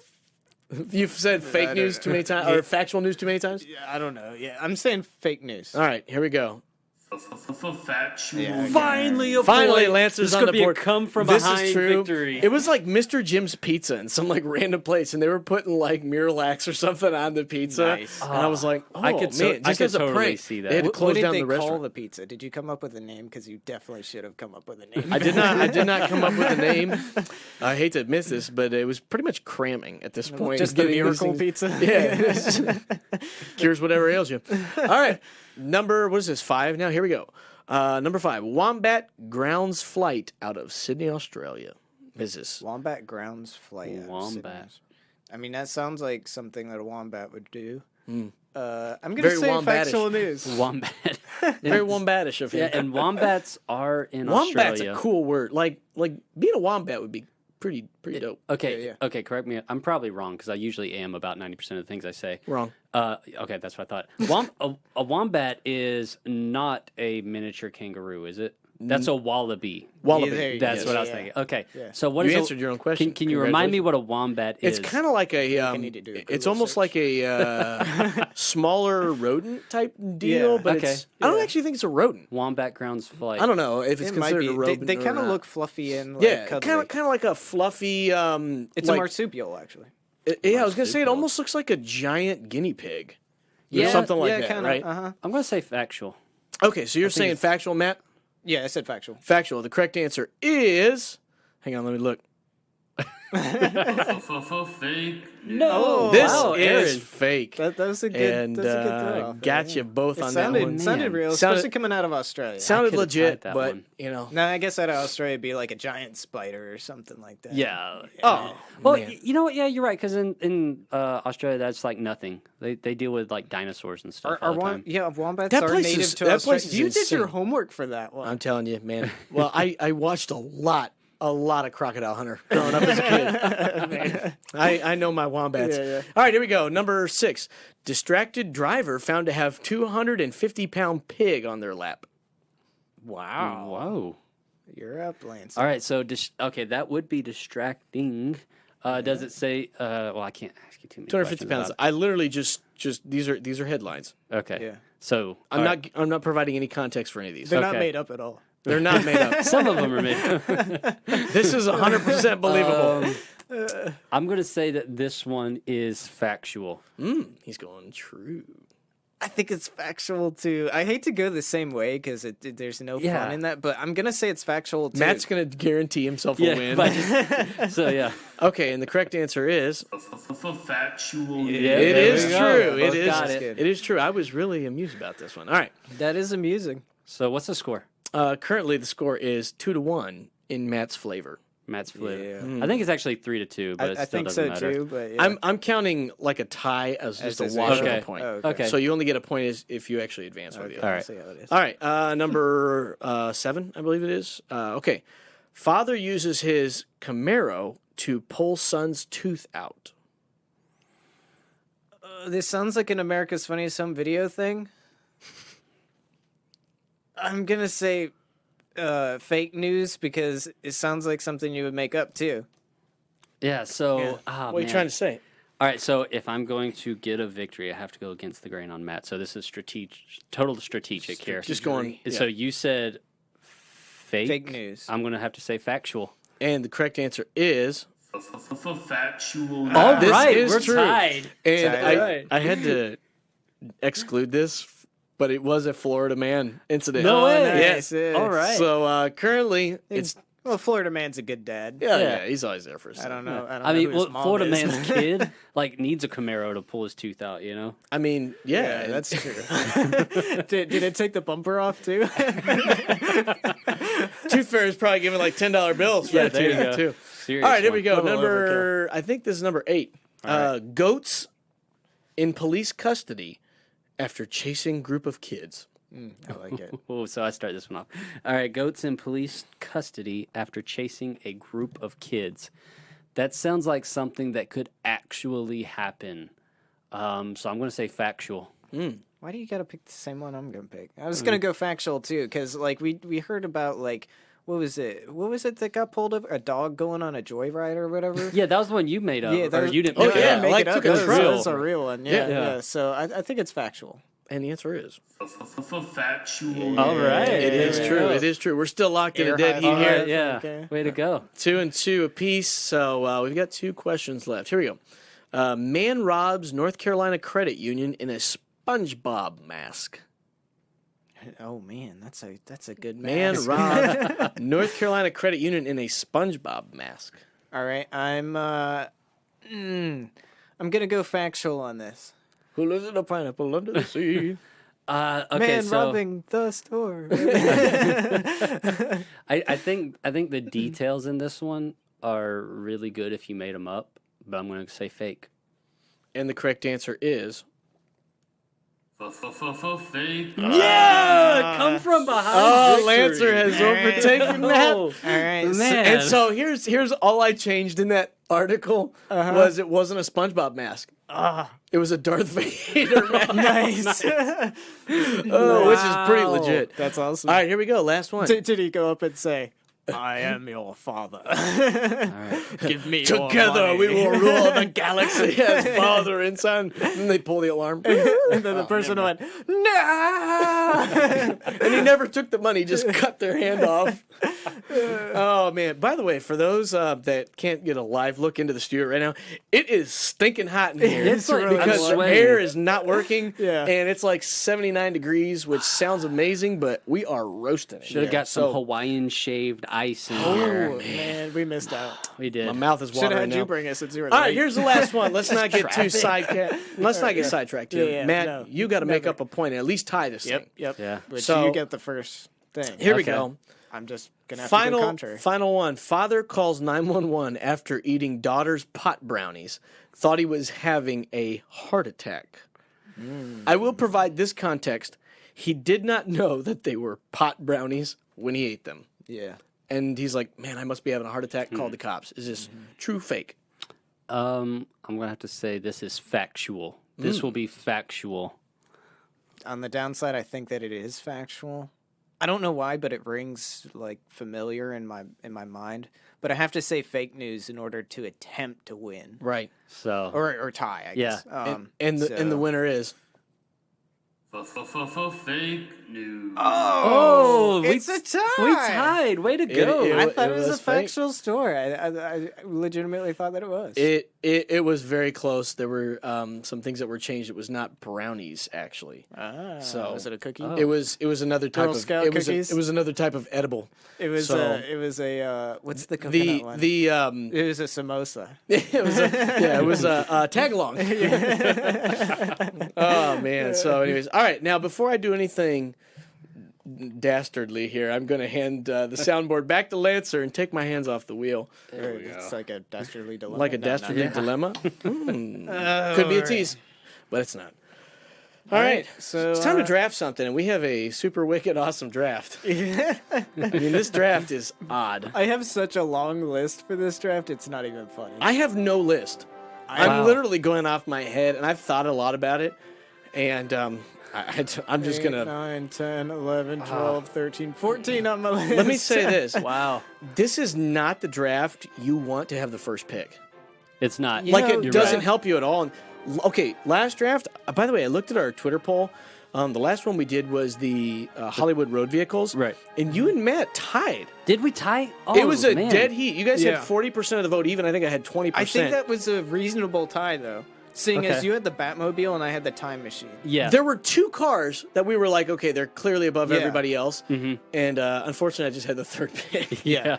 You've said fake news too many times, or factual news too many times? I don't know. Yeah, I'm saying fake news. All right, here we go. Factual. Yeah. Finally, a Finally, point. Lancer's This on could the be a board. come from This behind is true. victory. It was like Mr. Jim's Pizza in some like random place, and they were putting like Miralax or something on the pizza. Nice. And I was like, oh I could man, I just could as a totally prank, see that. they had to What close did down they the call restaurant. the pizza? Did you come up with a name? Because you definitely should have come up with a name. I did not. I did not come up with a name. I hate to admit this, but it was pretty much cramming at this point. Just the getting these miracle things- pizza. Yeah, cures whatever ails you. All right, what is this? 5 now. Here we go. Number 5. Wombat grounds flight out of Sydney, Australia. Business. Wombat grounds flight. Wombat. I mean, that sounds like something that a wombat would do. I'm gonna Very say wombatish. factual news. Wombat. Very wombatish of him. Yeah, and wombats are in Wombat's Australia. a cool word. Like being a wombat would be pretty dope. Okay, Yeah, okay, correct me. I'm probably wrong because I usually am about 90% of the things I say. Wrong. Okay, that's what I thought. A wombat is not a miniature kangaroo, is it? That's a wallaby. Wallaby. Yeah, there you That's go. what I was Yeah. thinking. Okay, Yeah. so what You is answered your own question. Can you remind me what a wombat is? It's kind of like a. need to do a It's Google almost search. like a smaller rodent type deal, Yeah. but Okay. I don't actually think it's a rodent. wombat grounds flight. I don't know if it's It might considered be. a rodent. They or kind of not. look fluffy and like, Yeah, cuddly. kind of like a fluffy. It's like, a marsupial, actually. Yeah, I was gonna say it marsupial. almost looks like a giant guinea pig. Yeah, or something like yeah, that, kinda, right? I'm going to say factual. Okay, so you're saying factual, Matt? Yeah, I said factual. Factual. The correct answer is. Hang on, let me look. Fake. No, This wow, is Aaron. fake. That was a good. And that's a good throw off. got you both It on sounded, that one. sounded Man. real, Sounded- especially coming out of Australia. Sounded could've legit, tied that but one. you know. No, I guess out of Australia it'd be like a giant spider or something like that. Yeah. Oh, Well, man. you know what? Yeah, you're right. Because in Australia, that's like nothing. They deal with like dinosaurs and stuff all the time. Wombats That are place native is- to that Australia. place is You did your insane. homework for that one. I'm telling you, man. Well, I watched a lot of Crocodile Hunter growing up as a kid. I know my wombats. Yeah, yeah. All right, here we go. Number 6. Distracted driver found to have 250-pound pig on their lap. Wow. Oh. Whoa. You're up, Lance. All right. So, okay, that would be distracting. Does it say? Well, I can't ask you too many 250 questions pounds. about I literally just these are headlines. it. Okay. Yeah. So I'm all not providing any context for any of these. They're not Okay. made up at all. They're not made up. Some of them are made. This is 100% believable. I'm going to say that this one is factual. He's going true. I think it's factual too. I hate to go the same way because there's no Yeah. fun in that, but I'm gonna say it's factual too. Matt's going to guarantee himself a win. So yeah. Okay, and the correct answer is Factual. it there is we go. true. It Both is. got it. It is true. I was really amused about this one. All right. That is amusing. So what's the score? Currently, the score is 2-1 in Matt's favor. Matt's flip. Yeah. I think it's actually 3-2, but it I still think doesn't so matter. too. But yeah. I'm counting like a tie as just As a a wash zero. of a Okay. point. Oh, Okay. So you only get a point if you actually advance with you. All right. See how it is. All right, number 7, I believe it is. Okay. Father uses his Camaro to pull son's tooth out. This sounds like an America's Funniest Home Video thing. I'm gonna say fake news because it sounds like something you would make up too. Yeah. So Yeah. ah, What are you man. trying to say? All right, so if I'm going to get a victory, I have to go against the grain on Matt. So this is total strategic here. Just going. So you said fake. Fake news. I'm going to have to say factual. And the correct answer is. Factual. All This right, is we're true. tied. And Tied. I had to exclude this, but it was a Florida man incident. No way. Yes. Nice, yeah. All right. So currently, it's. Well, Florida man's a good dad. Yeah, he's always there for us. I don't know. I don't I know mean, who his well, mom Florida is. man's kid like needs a Camaro to pull his tooth out. You know. I mean, Yeah, that's true. did it take the bumper off too? Tooth Fairy is probably giving like $10 bills for Yeah, that there you tooth, go. too. Serious All right, here one. we go. Little Number, I think this is number 8. Goats in police custody after chasing group of kids. I like it. Oh, so I start this one off. All right, goats in police custody after chasing a group of kids. That sounds like something that could actually happen. So I'm going to say factual. Why do you gotta pick the same one I'm gonna pick? I was gonna go factual too, because like we heard about like what was it? What was it that got pulled over? A dog going on a joyride or whatever? Yeah, that was the one you made up. Yeah, that or was- you didn't. Oh, make it yeah, up. make like it up. took a That was- trip. That was a real one. Yeah, Yeah. yeah. So I think it's factual. And the answer is. Factual. All right. It is Yeah. true. It is true. We're still locked in Air a dead high heat All five. here. right, yeah. Okay. Way to go. 2 and 2 apiece. So we've got 2 questions left. Here we go. Man robs North Carolina credit union in a SpongeBob mask. Oh man, that's a good Man mask. robbed North Carolina credit union in a SpongeBob mask. All right, I'm gonna go factual on this. Who lives in a pineapple under the sea? Okay, Man so robbing the store. I think the details in this one are really good if you made them up, but I'm going to say fake. And the correct answer is. Fake. Yeah, come from behind. Oh, Lancer has overtaken that. All right, Man. And so here's all I changed in that article was it wasn't a SpongeBob mask. It was a Darth Vader mask. nice. Oh, which is pretty legit. That's awesome. All right, here we go. Last one. Did he go up and say, "I am your father"? Give me your Together money." we will rule the galaxy as father and son. And they pull the alarm. And then the person went, "No!" And he never took the money, just cut their hand off. Oh, man. By the way, for those that can't get a live look into the studio right now, it is stinking hot in here. It's really because hot. the sweating. air is not working. Yeah. And it's like 79 degrees, which sounds amazing, but we are roasting it. Should have got some Hawaiian shaved ice in Oh here. man, we missed out. We did. My mouth is Should have watering had you now. bring us since you were All right, late. here's the last one. Let's not get too sidetracked here. Yeah, Matt, no, you got to make never. up a point and at least tie this thing. Yep. Yeah. But So- you get the first thing. Here we Okay. go. I'm just gonna have to go contrary. Final one. Father calls 911 after eating daughter's pot brownies. Thought he was having a heart attack. I will provide this context. He did not know that they were pot brownies when he ate them. Yeah. And he's like, man, I must be having a heart attack. Called the cops. Is this true, fake? I'm going to have to say this is factual. This will be factual. On the downside, I think that it is factual. I don't know why, but it rings like familiar in my mind. But I have to say fake news in order to attempt to win Right. So, or tie. I Yeah. guess. And the winner is. Fake news. oh, it's a tie. We tied. Way to go. it- I thought it was a fake. factual story. I legitimately thought that it was. It was very close. There were some things that were changed. It was not brownies actually. So was it a cookie? It was another type Girl of Scout it was cookies? it was another type of edible. It was So- a what's the coconut one? The It was a samosa. it was a tag along. Oh man. So anyways, all right. Now before I do anything dastardly here, I'm going to hand the soundboard back to Lancer and take my hands off the wheel. It's like a dastardly dilemma. Like a No, dastardly no. dilemma. Could be a tease, but it's not. All right, so, it's time to draft something, and we have a super wicked awesome draft. I mean, this draft is odd. I have such a long list for this draft. It's not even funny. I have no list. I'm literally going off my head, and I've thought a lot about it, and I'm just 8, gonna. 9, 10, 11, 12, 13, 14 on my list. Let me say this: Wow. this is not the draft you want to have the first pick. It's not. You Like know, it you're doesn't right. help you at all. And, okay, last draft. By the way, I looked at our Twitter poll. The last one we did was the Hollywood road vehicles. Right. And you and Matt tied. Did we tie? Oh, It was a man. dead heat. You guys Yeah. had 40% of the vote even. I think I had 20%. I think that was a reasonable tie, though. Seeing as Okay. you had the Batmobile and I had the time machine. Yeah. There were 2 cars that we were like, okay, they're clearly above Yeah. everybody else. And unfortunately, I just had the third pick. yeah.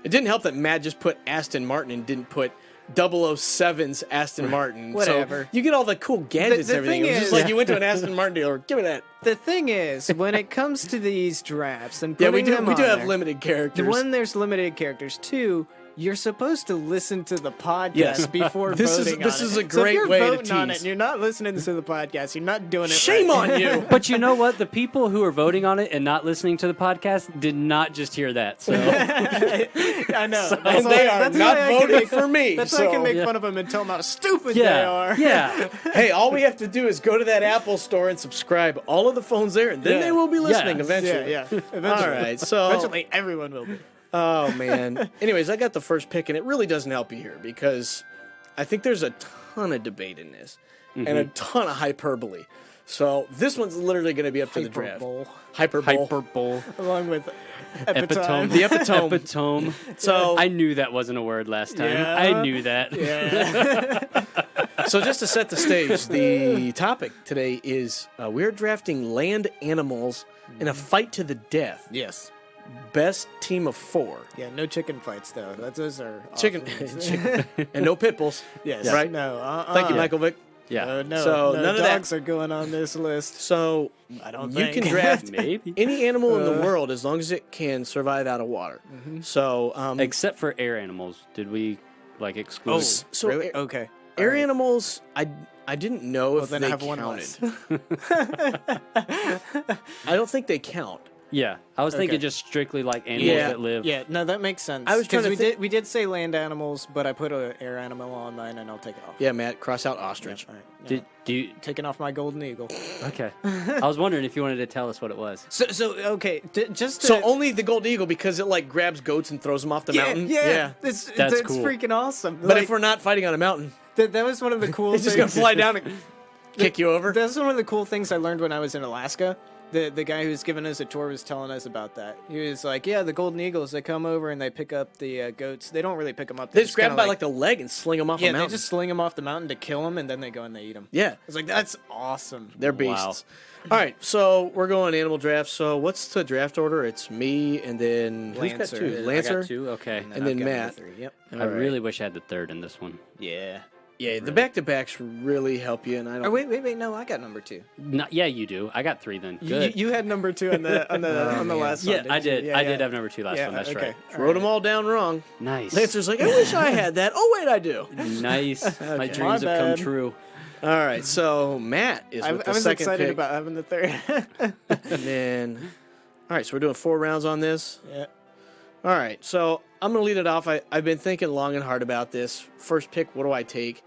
It didn't help that Matt just put Aston Martin and didn't put 007's Aston Martin. Whatever. So you get all the cool gadgets The and everything. thing It was just is- like you went to an Aston Martin dealer. Give me that. The thing is, when it comes to these drafts and Yeah, putting we them do on have there, limited characters. one, there's limited characters. 2, you're supposed to listen to the podcast Yes. before This is- voting this on is it. a So if great you're way to voting on it tease. and you're not listening to the podcast, you're not doing it Shame right. on you. But you know what? The people who are voting on it and not listening to the podcast did not just hear that. So I know. And they are not voting for me. That's why I can so- make Yeah. fun of them and tell them how stupid they yeah, are. yeah, Hey, all we have to do is go to that Apple store and subscribe all of the phones there, and then Yeah. they will be listening Yes. eventually. Yeah. Eventually. All right, so Eventually, everyone will be. oh man. Anyways, I got the first pick, and it really doesn't help you here because I think there's a ton of debate in this and a ton of hyperbole. So this one's literally going to be up to the draft. Hyperbole. hyperbole, Along with epitome, The epitome. epitome. So, I knew that wasn't a word last time. Yeah. I knew that. Yeah. so just to set the stage, the topic today is we're drafting land animals in a fight to the death. Yes. Best team of 4. Yeah, no chicken fights, though. Those are Chicken, awful. chicken and no pit bulls. Yes. Right? No. Thank you, Michael Vick. Yeah, No, So, no none of that. dogs are going on this list. So I don't you think. can draft maybe. any animal in the world as long as it can survive out of water. So Except for air animals, did we like exclude? Oh, so really? air- Okay. air All right. animals, I didn't know Well, if then they I have one counted. less. I don't think they count. Yeah, I was thinking Okay. just strictly like animals Yeah. that live. Yeah, no, that makes sense. I was trying 'Cause to we did say land animals, but I put an air animal on mine, and I'll take it off. Yeah, Matt, cross out ostrich. All right. No, Did do you, taking off my golden eagle. okay. I was wondering if you wanted to tell us what it was. So okay, just to, So only the gold eagle because it like grabs goats and throws them off the yeah, mountain. yeah, That's That's cool. freaking awesome. But Like, if we're not fighting on a mountain, that was one of the cool it's things. just gonna fly down and kick you over. That's one of the cool things I learned when I was in Alaska. The guy who was giving us a tour was telling us about that. He was like, "Yeah, the golden eagles, they come over and they pick up the goats. They don't really pick them up. They just grab kinda them by like the leg and sling them off yeah, a they mountain. just sling them off the mountain to kill them, and then they go and they eat them. Yeah, I was like, that's awesome. they're Wow. beasts. All right, so we're going animal draft. So what's the draft order? It's me and then who's got Lancer. two? I got Lancer. I got 2. Okay. And I've then got Matt. number 3. Yep. I really wish I had the third in this one. Yeah. Yeah, the back-to-backs really help you, and I don't. Oh wait, no, I got number 2. Yeah, you do. I got 3 then. Good. You had number 2 on the on the last one. yeah, I did. Yeah, I did have number 2 last one. That's okay. right. Wrote them all down wrong. Nice. Lancer's like, I wish I had that. Oh wait, I do. Nice. My Okay. dreams My have come bad. true. All right, so Matt is I with the was second excited pick, about having the third. and then. All right, so we're doing 4 rounds on this. Yeah. All right, so I'm gonna lead it off. I've been thinking long and hard about this. First pick, what do I take?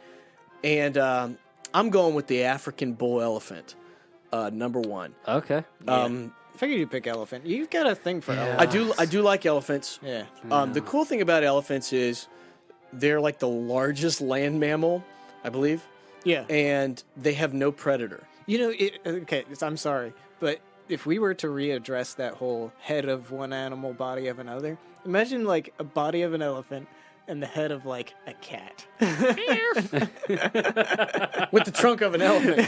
And I'm going with the African bull elephant, number 1. Okay. I figured you'd pick elephant. You've got a thing for I elephants. do like elephants. Yeah. The cool thing about elephants is they're like the largest land mammal, I believe, Yeah. and they have no predator. You know, okay, I'm sorry, but if we were to readdress that whole head of one animal, body of another, imagine like a body of an elephant and the head of like a cat. With the trunk of an elephant.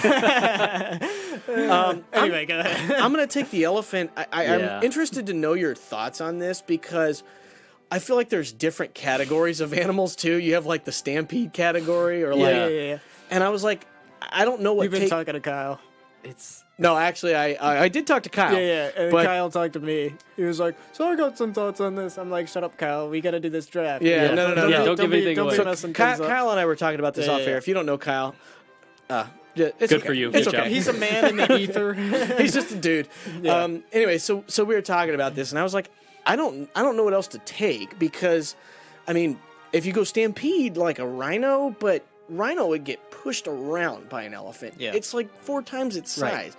Anyway, go ahead. I'm going to take the elephant. Yeah. I'm interested to know your thoughts on this because I feel like there's different categories of animals too. You have like the stampede category or like, Yeah. and I was like, I don't know what You've been take. talking to Kyle. It's No, actually, I did talk to Kyle. Yeah. And but- Kyle talked to me. He was like, "So I got some thoughts on this." I'm like, "Shut up, Kyle. We got to do this draft." Yeah, Yeah. no. Yeah, don't give anything don't away. be So messing Kyle, things up. Kyle and I were talking about this Yeah, off yeah. air. If you don't know Kyle, it's Good okay. for you. It's Good okay. job. He's a man in the ether. He's just a dude. Yeah. Anyway, so we were talking about this, and I was like, I don't know what else to take because, I mean, if you go stampede like a rhino, but rhino would get pushed around by an elephant. Yeah. It's like 4 times its Right. size,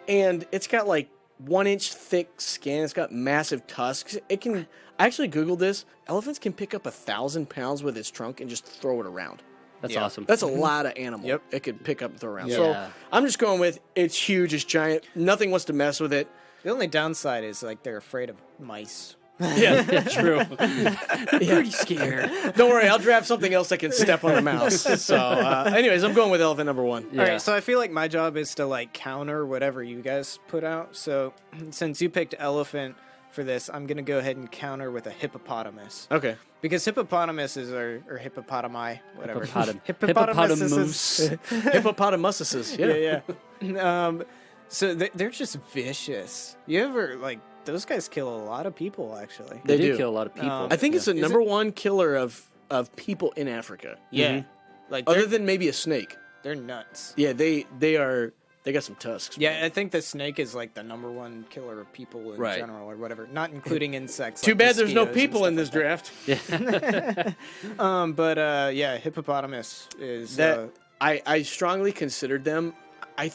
and it's got like 1 inch thick skin. It's got massive tusks. It can. I actually googled this. Elephants can pick up 1,000 pounds with its trunk and just throw it around. That's Yeah. awesome. That's a lot of animal. Yep. It could pick up and throw around. Yeah. So I'm just going with it's huge, it's giant. Nothing wants to mess with it. The only downside is like they're afraid of mice. Yeah. True. Pretty scared. Don't worry, I'll draft something else that can step on a mouse. So, anyways, I'm going with elephant number 1. Yeah. All right, so I feel like my job is to like counter whatever you guys put out. So since you picked elephant for this, I'm gonna go ahead and counter with a hippopotamus Okay. because hippopotamuses or hippopotami, whatever. Hippopotamus. Hippopotamuses. Yeah. Yeah. So they're just vicious. You ever like those guys kill a lot of people, actually. They They did do. kill a lot of people. I think it's the Is number it- one killer of people in Africa. Yeah. Like, Other than maybe a snake. they're nuts. Yeah, they got some tusks. Yeah, man. I think the snake is like the number one killer of people in Right. general or whatever, not including insects. Too like bad there's no mosquitoes and people in this stuff draft. But yeah, hippopotamus is That I strongly considered them. Are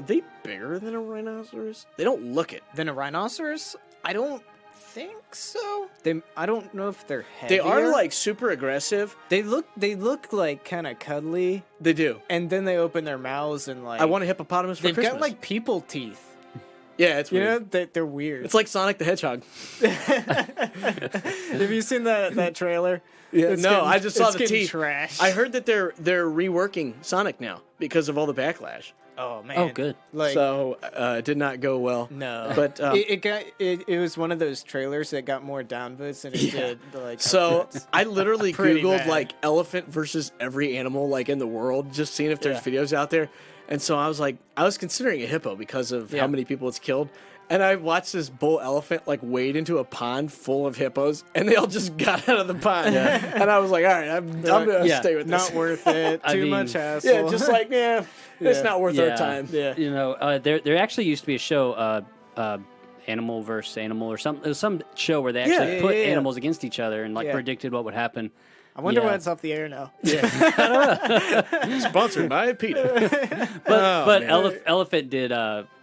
they bigger than a rhinoceros? They don't look it. than a rhinoceros. I don't think so. I don't know if they're They heavier. are like super aggressive. they look like kind of cuddly, They do. and then they open their mouths and like I want a hippopotamus for they've Christmas. got like people teeth. yeah, it's You weird. know, they're weird. It's like Sonic the Hedgehog. Have you seen that trailer? Yeah, It's no, getting- I just saw it's the getting teeth. Trash. I heard that they're reworking Sonic now because of all the backlash. Oh man. Oh, good. Like So it did not go well. no, But it was one of those trailers that got more downvotes than it did like. so upvotes. I literally Pretty Googled bad. like elephant versus every animal like in the world, just seeing if there's videos out there. And so I was considering a hippo because of Yeah. how many people it's killed. And I watched this bull elephant like wade into a pond full of hippos, and they all just got out of the pond. And I was like, all right, I'm gonna Yeah, stay with this. not worth it. I Too mean, much hassle. Yeah, just like it's Yeah. not worth our time. Yeah. You know, there actually used to be a show, Animal versus Animal, or some. It was some show where they actually Yeah, put yeah. animals against each other and like Yeah. predicted what would happen. I wonder Yeah. why it's off the air now. Sponsored by PETA. But man. Elephant did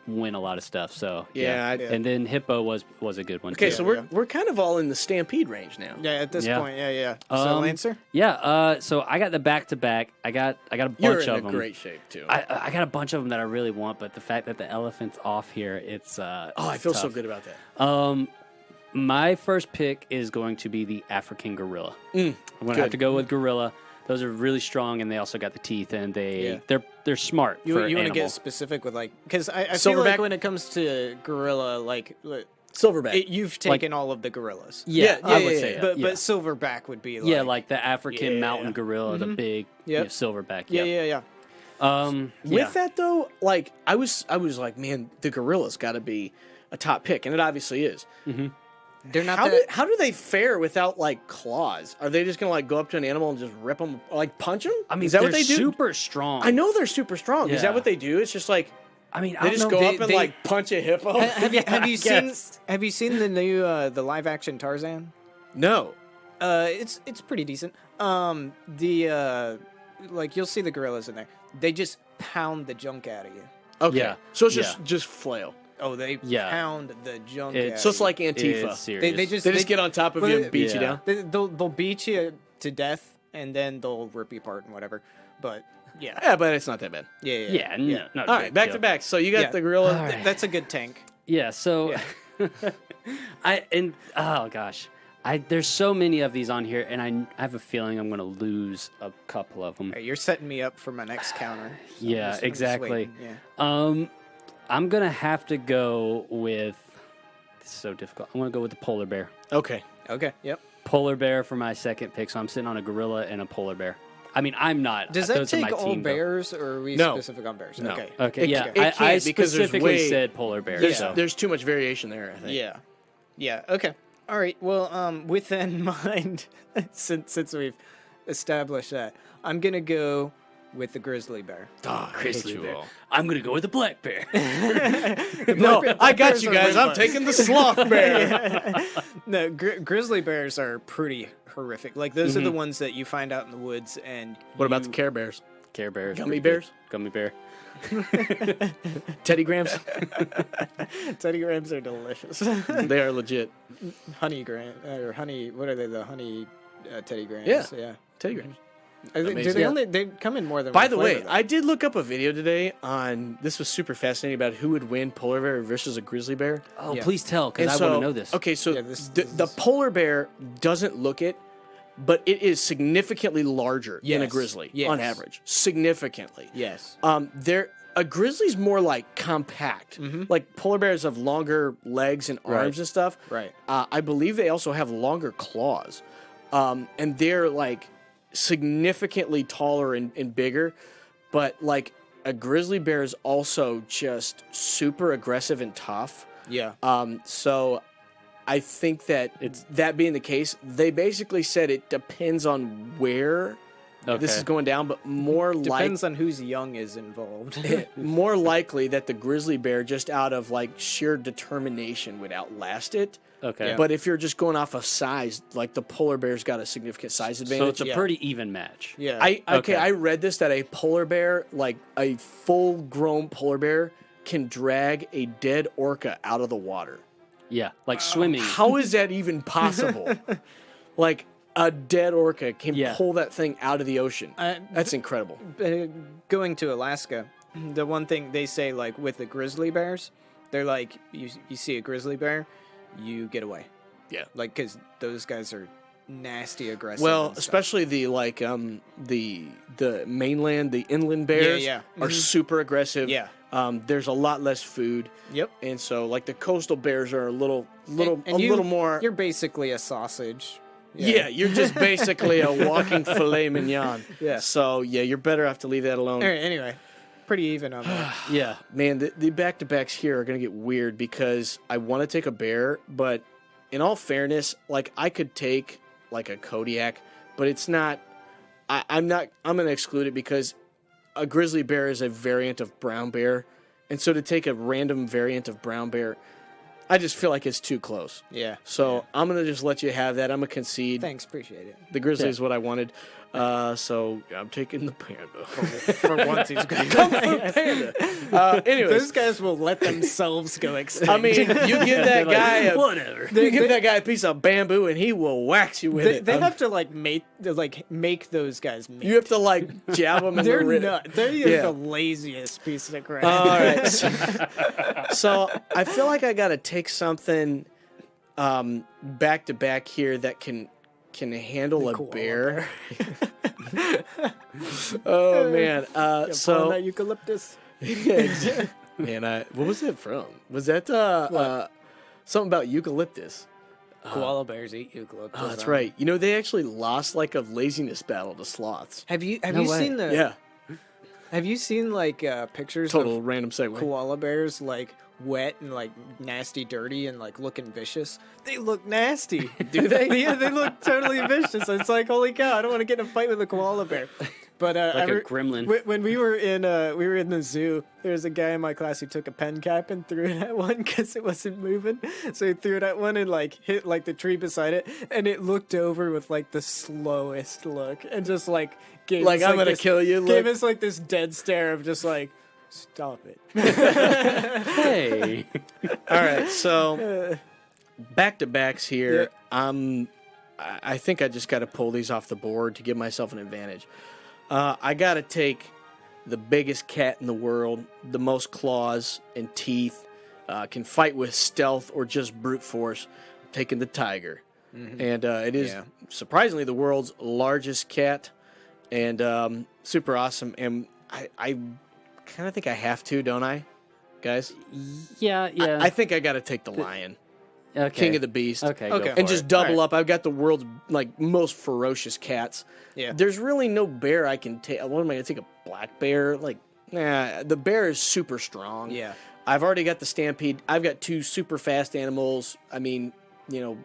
win a lot of stuff. So Yeah, and then Hippo was a good one. Okay, too. so we're kind of all in the stampede range now. Yeah, at this Yeah. point, yeah. So Lancer, Yeah, so I got the back to back. I got a bunch You're of in a them. great shape too. I got a bunch of them that I really want, but the fact that the elephant's off here, it's I feel so good about that. My first pick is going to be the African gorilla. I'm going to have good. to go with gorilla. Those are really strong, and they also got the teeth, and they're smart. you for want to animal. get specific with like because I feel Silverback? like when it comes to gorilla, like Silverback. you've taken all of the gorillas. Yeah, Yeah, I yeah, would yeah, say yeah. that. But silverback would be like like the African mountain gorilla, the big Yep. silverback. yeah. With that though, like I was like, man, the gorilla's got to be a top pick, and it obviously is. They're not How do they fare without like claws? Are they just gonna like go up to an animal and just rip them, like punch them? I mean, is that they're what they do? super strong. I know they're super strong. Is Yeah. that what they do? It's just like I mean, I they don't just know. go up and like punch a hippo. have you Yeah, I seen guess. the new the live action Tarzan? No. It's pretty decent. Like you'll see the gorillas in there. They just pound the junk out of you. Okay. Yeah. So it's Yeah. just flail. Oh, they Yeah. pound the junk It's- out. So it's of like It's Antifa. serious. They just They just get on top of well, you and beat you yeah. down. they'll beat you to death and then they'll rip you apart and whatever. But yeah, Yeah, but it's not that bad. yeah, no, not a All big right, back deal. to back. So you got Yeah. the gorilla. All right. that's a good tank. Yeah, so oh gosh. There's so many of these on here, and I have a feeling I'm going to lose a couple of them. Hey, you're setting me up for my next counter. So Yeah, I'm just exactly. waiting, Yeah. I'm going to have to go with. This is so difficult. I'm going to go with the polar bear. Okay. Okay. Yep. Polar bear for my second pick, so I'm sitting on a gorilla and a polar bear. I mean, I'm not. Does that those are my take all team, though. bears, or are we No. specific on bears? No. Okay. Okay, It yeah. ca- it I can't because there's specifically way- said polar bear. There's so. there's too much variation there, I think. Yeah. Yeah. Okay. All right. Well, with that in mind, since we've established that, I'm gonna go with the grizzly bear. Ah, I hate you all. I'm going to go with the black bear. No, I got bears you are guys. way I'm worse. taking the sloth bear. No, grizzly bears are pretty horrific. Like those are the ones that you find out in the woods. And What about the Care Bears? Care bears. Gummy pretty good. bears? Gummy bear. Teddy Grahams? Teddy grahams are delicious. They are legit. Honey gram or honey. What are they? The honey Teddy grahams. Yeah. Yeah. Teddy Grahams. I think, do Amazing. they Yeah. only they come in more than By one the flavor, way, though. I did look up a video today on this was super fascinating about who would win polar bear versus a grizzly bear. Oh, Yeah. please tell, because And I want to know this. Okay, so Yeah, this the is- polar bear doesn't look it, but it is significantly larger than a Yes. grizzly Yes. on average. Significantly. Yes. A grizzly's more like compact. Like polar bears have longer legs and arms Right. and stuff. Right. I believe they also have longer claws, and they're like significantly taller and bigger. But like a grizzly bear is also just super aggressive and tough. Yeah. So I think that that being the case, they basically said it depends on where this is going down, but Depends on whose young is involved. more likely that the grizzly bear, just out of like sheer determination, would outlast it. Okay. But if you're just going off of size, like the polar bear's got a significant size advantage. So it's a pretty even match. Yeah. I read this that a polar bear, like a full-grown polar bear, can drag a dead orca out of the water. Yeah, like swimming. How is that even possible? Like a dead orca can pull that thing out of the ocean. That's incredible. Going to Alaska, the one thing they say, like with the grizzly bears, they're like, you see a grizzly bear, you get away. Yeah. Like, because those guys are nasty aggressive. Well, and stuff. especially the mainland, the inland bears are super aggressive. Yeah. There's a lot less food. Yep. And so like the coastal bears are a little more. You're basically a sausage. Yeah, you're just basically a walking filet mignon. Yeah. So yeah, you're better off to leave that alone. All right, anyway, pretty even on that. Yeah. Man, the back-to-backs here are going to get weird because I want to take a bear, but in all fairness, like I could take like a Kodiak, but it's not. I'm going to exclude it because a grizzly bear is a variant of brown bear, and so to take a random variant of brown bear, I just feel like it's too close. Yeah. So I'm going to just let you have that. I'm going to concede. Thanks, appreciate it. The grizzly is what I wanted. So I'm taking the panda. For once, he's going Panda. Anyways, those guys will let themselves go extinct. I mean, you give that guy Whatever. you give that guy a piece of bamboo and he will wax you with it. they have to make those guys mate. You have to like jab them in They're the rib. not. They're the laziest piece of crap. All right. So I feel like I got to take something back to back here that can handle a bear. Oh man. So that eucalyptus. man, what was it from? Was that something about eucalyptus? Koala bears eat eucalyptus. Oh, that's right. You know, they actually lost like a laziness battle to sloths. Have you way. seen the? Yeah. Have you seen like pictures Total of random segue. koala bears like wet and like nasty, dirty, and like looking vicious? They look nasty. Do they? Yeah, they look totally vicious. It's like, holy cow! I don't want to get in a fight with a koala bear. But Like a gremlin. When we were in the zoo, there was a guy in my class who took a pen cap and threw it at one because it wasn't moving. So he threw it at one and like hit like the tree beside it, and it looked over with like the slowest look and just like gave Like, us, I'm gonna this- kill you Gave look. us like this dead stare of just like, stop it. Hey. All right, so back to backs here. I think I just got to pull these off the board to give myself an advantage. I got to take the biggest cat in the world, the most claws and teeth, can fight with stealth or just brute force. Taking the tiger, and it is surprisingly the world's largest cat, and super awesome. And I kind of think I have to, don't I, guys? Yeah. I think I got to take the lion, Okay. king of the beast. Okay. Okay. Go for And just it. double up. I've got the world's like most ferocious cats. Yeah. There's really no bear I can take. What am I gonna take? A black bear? Like, nah. The bear is super strong. Yeah. I've already got the stampede. I've got two super fast animals. I mean, you know,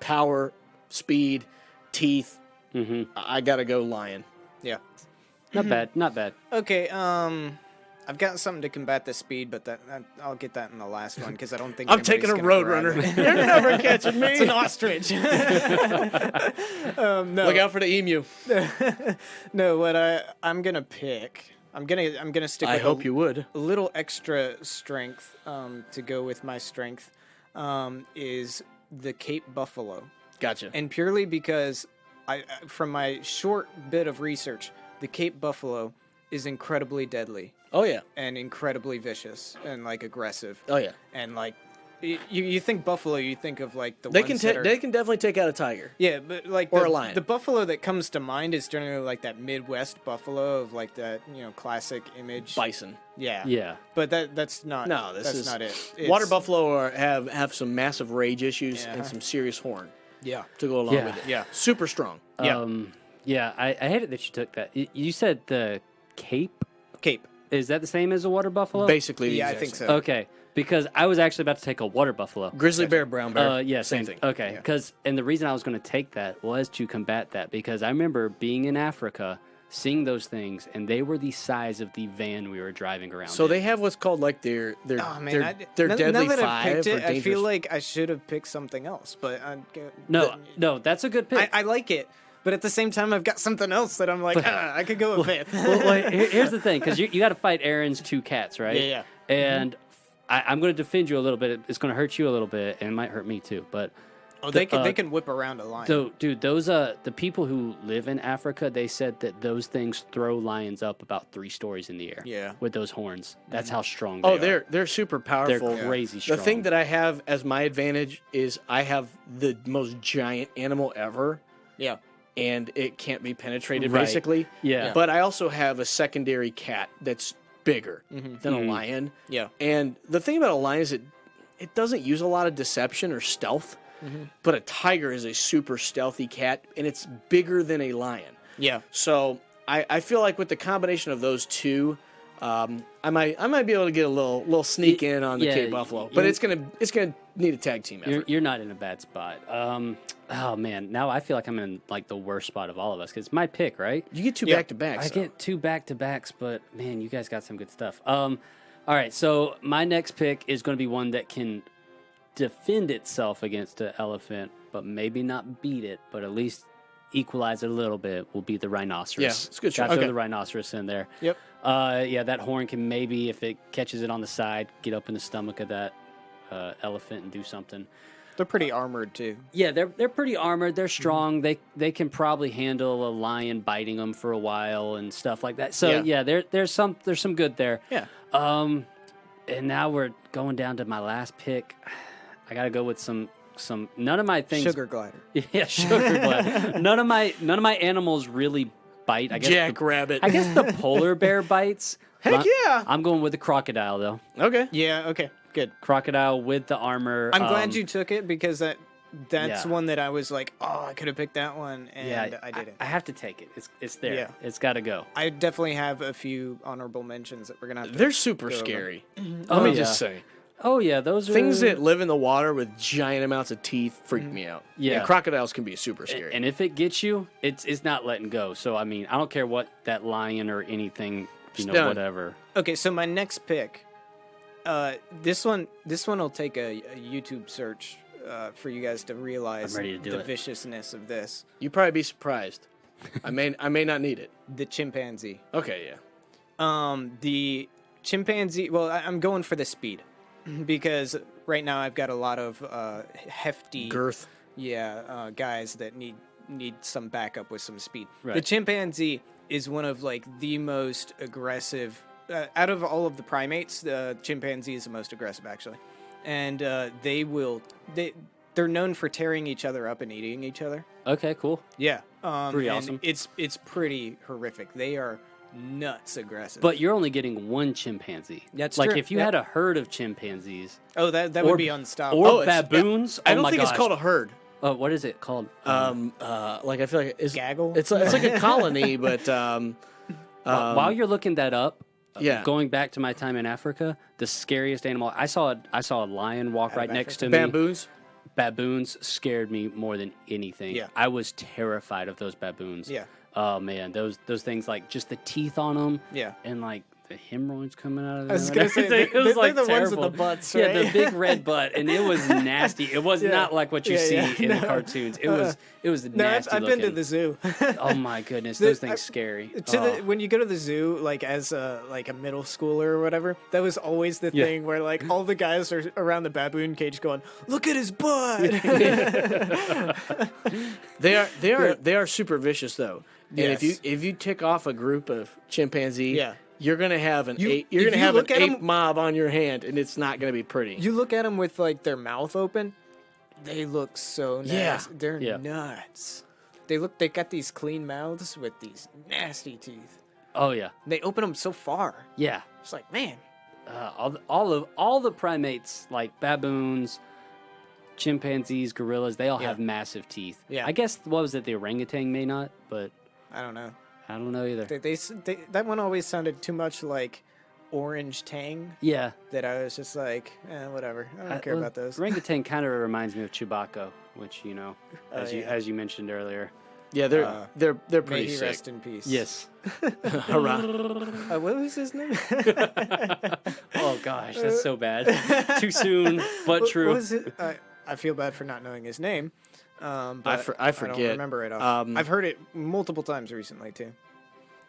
power, speed, teeth. Mm-hmm. I gotta go lion. Yeah. Not bad. Not bad. Okay. I've got something to combat the speed, but I'll get that in the last one because I don't think I'm anybody's taking a gonna road grab runner. it. You're never catching me. It's an ostrich. No. Look out for the emu. No, what I'm gonna pick. I'm gonna stick. I with hope you would. a little extra strength to go with my strength is the Cape buffalo, Gotcha. and purely because from my short bit of research, the Cape buffalo is incredibly deadly Oh yeah. and incredibly vicious and like aggressive Oh yeah. and like you think buffalo, you think of like the They ones can that are, they can definitely take out a tiger. yeah, but like Or the, a lion. the buffalo that comes to mind is generally like that Midwest buffalo of like that classic image. Bison. Yeah, Yeah. but that's not. No, this that's is not it. Water It's- buffalo have some massive rage issues Yeah. and some serious horn Yeah, to go along Yeah. with it. yeah. Super strong. Yeah. Yeah. I hate it that you took that. You said the Cape. Cape. Is that the same as a water buffalo? Basically, the Yeah, I exact think same. so. Okay, because I was actually about to take a water buffalo. Grizzly bear, brown bear. Yeah, same thing. Okay, because and the reason I was going to take that was to combat that because I remember being in Africa, seeing those things, and they were the size of the van we were driving around. So in. they have what's called like their Oh man, their now deadly that I've five picked or it, I dangerous. feel like I should have picked something else. But No, that's a good pick. I like it. But at the same time, I've got something else that I'm like, I could go with fifth. well, here's the thing, because you got to fight Aaron's two cats, right? Yeah. And I'm going to defend you a little bit. It's going to hurt you a little bit, and it might hurt me too. But They can whip around a lion. so, dude, those the people who live in Africa, they said that those things throw lions up about 3 stories in the air. Yeah. With those horns, that's how strong they are. they're super powerful. They're crazy The strong. thing that I have as my advantage is I have the most giant animal ever, Yeah. and it can't be penetrated Right. basically. Yeah. But I also have a secondary cat that's bigger than a lion. Yeah. And the thing about a lion is it doesn't use a lot of deception or stealth. But a tiger is a super stealthy cat, and it's bigger than a lion. Yeah. So I feel like with the combination of those two, I might be able to get a little sneak in on the Yeah, Cape Buffalo, but it's gonna need a tag team effort. You're not in a bad spot. Oh man, now I feel like I'm in like the worst spot of all of us because it's my pick, right? You get 2 Yeah. back to back. I get 2 back-to-backs, but man, you guys got some good stuff. All right, so my next pick is going to be one that can defend itself against an elephant, but maybe not beat it, but at least equalize it a little bit. Will be the rhinoceros. Yeah, it's a good Got choice. to throw Okay. the rhinoceros in there. Yep. Yeah, that horn can maybe, if it catches it on the side, get up in the stomach of that elephant and do something. They're pretty armored too. Yeah, they're pretty armored. They're strong. They can probably handle a lion biting them for a while and stuff like that. So Yeah. there's some good there. Yeah. And now we're going down to my last pick. I got to go with some. None of my things. Sugar glider. Yeah, sugar blood. None of my animals really bite. I guess Jackrabbit. I guess the polar bear bites. Heck yeah. I'm going with the crocodile though. Okay. Yeah. Okay. Good. Crocodile with the armor. I'm glad you took it because that's yeah. one that I was like, oh, I could have picked that one, and Yeah, I didn't. I have to take it. It's there. Yeah. It's got to go. I definitely have a few honorable mentions that we're gonna have to. They're super go over. scary. Oh, Let me yeah. just say. Oh yeah, those are Things that live in the water with giant amounts of teeth freak me out. Yeah. Crocodiles can be super scary. And if it gets you, it's not letting go. So I mean, I don't care what that lion or anything, It's done. whatever. Okay, so my next pick, this one will take a YouTube search for you guys to realize I'm ready to do the it. viciousness of this. You'd probably be surprised. I may not need it. The chimpanzee. Okay, yeah. The chimpanzee. Well, I'm going for the speed because right now I've got a lot of hefty Girth. Yeah, guys that need some backup with some speed. The Right. chimpanzee is one of like the most aggressive out of all of the primates. The chimpanzee is the most aggressive actually, and they're known for tearing each other up and eating each other. Okay, cool. Yeah, Pretty and awesome. It's pretty horrific. They are nuts aggressive. But you're only getting one chimpanzee. That's like true. if you Yep. had a herd of chimpanzees oh, that or- would be unstoppable. or Oh, it's- baboons. I oh don't my think gosh. it's called a herd. What is it called? Like I feel like it's Gaggle? It's like a colony, but While you're looking that up, yeah. going back to my time in Africa, the scariest animal I saw a lion walk right next to me. bamboos. Baboons scared me more than anything. Yeah. I was terrified of those baboons. Yeah. Oh man, those things, like just the teeth on them. Yeah. And like the hemorrhoids coming out of them. I was and gonna say, everything. they're It was like the ones with terrible. the butts, Yeah, the right? big red butt, and it was nasty. It was Yeah. not like what you Yeah, see yeah. in the No. cartoons. It was No, nasty. I've been to looking. the zoo. Oh my goodness, those things I- scary. When you go to the zoo, like as a middle schooler or whatever, that was always the Yeah. thing where like all the guys are around the baboon cage going, "Look at his butt." They are super vicious though. And Yes. if you tick off a group of chimpanzee, Yeah. you're gonna have You- ape, you're if gonna you have an look at ape 'em- mob on your hand, and it's not gonna be pretty. You look at them with like their mouth open, they look so nasty. Yeah. They're Yeah. nuts. They got these clean mouths with these nasty teeth. Oh yeah, They open them so far. yeah. It's like, man, All the primates, like baboons, chimpanzees, gorillas, they all Yeah. have massive teeth. Yeah. I guess what was it? The orangutan may not, but I don't know. I don't know either. They that one always sounded too much like orange tang Yeah. that I was just like, whatever. I don't care about those. Orangutan kind of reminds me of Chewbacca, which as yeah. as you mentioned earlier. Yeah, they're May pretty he sick. rest in peace. Yes. Hurrah. What was his name? Oh gosh, that's so bad. Too soon, but What true. was it? I feel bad for not knowing his name. But I I forget. don't remember it. I've heard it multiple times recently too.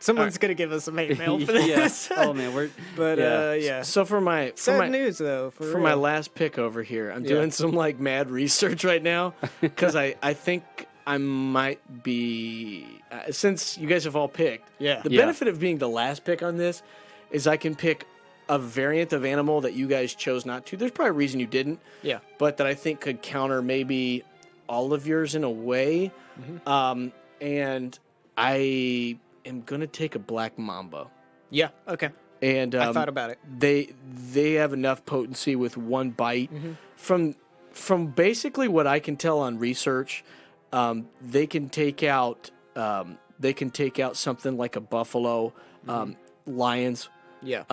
Someone's gonna give us some hate mail for this. Yeah. Oh man, we're But yeah. yeah. So for my Sad news though. For my real. last pick over here, I'm doing some like mad research right now because I think I might be since you guys have all picked. Yeah. The Yeah. benefit of being the last pick on this is I can pick a variant of animal that you guys chose not to. There's probably a reason you didn't. Yeah. But that I think could counter maybe all of yours in a way. And I am gonna take a black mamba. Yeah. Okay. And I thought about it. They have enough potency with one bite. From basically what I can tell on research, they can take out something like a buffalo, lions. Yeah.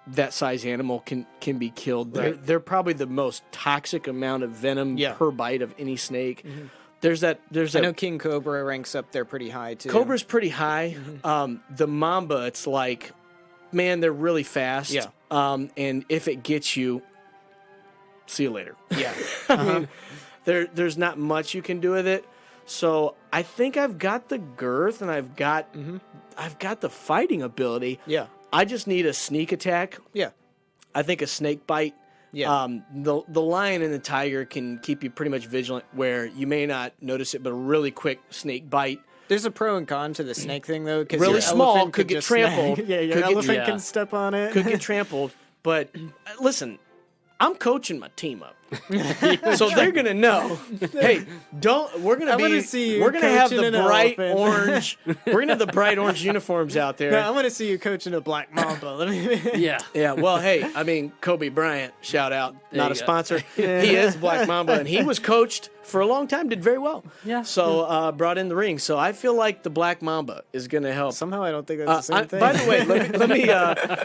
That size animal can be killed. They're probably the most toxic amount of venom per bite of any snake. There's I that know King Cobra ranks up there pretty high too. Cobra's pretty high. The mamba, it's like, man, they're really fast. Yeah. And if it gets you, see you later. Yeah. I mean, there's not much you can do with it. So I think I've got the girth and I've got the fighting ability. Yeah. I just need a sneak attack. Yeah. I think a snake bite. Yeah. The lion and the tiger can keep you pretty much vigilant where you may not notice it, but a really quick snake bite. There's a pro and con to the snake thing though, because Really small, could get trampled. Yeah, your Could get- elephant Yeah. can step on it. Could get trampled. But listen, I'm coaching my team up. So they're gonna know. Hey, we're I wanna see you we're gonna have coaching the an bright elephant. orange. We're gonna have the bright orange uniforms out there. No, I want to see you coaching a black mamba. Let me. Yeah. Yeah, well, hey, I mean, Kobe Bryant, shout out, not you a go. sponsor. He is Black Mamba, and he was coached for a long time, did very well. Yeah. So brought in the ring. So I feel like the Black Mamba is going to help. Somehow I don't think that's the same thing. By the way, let me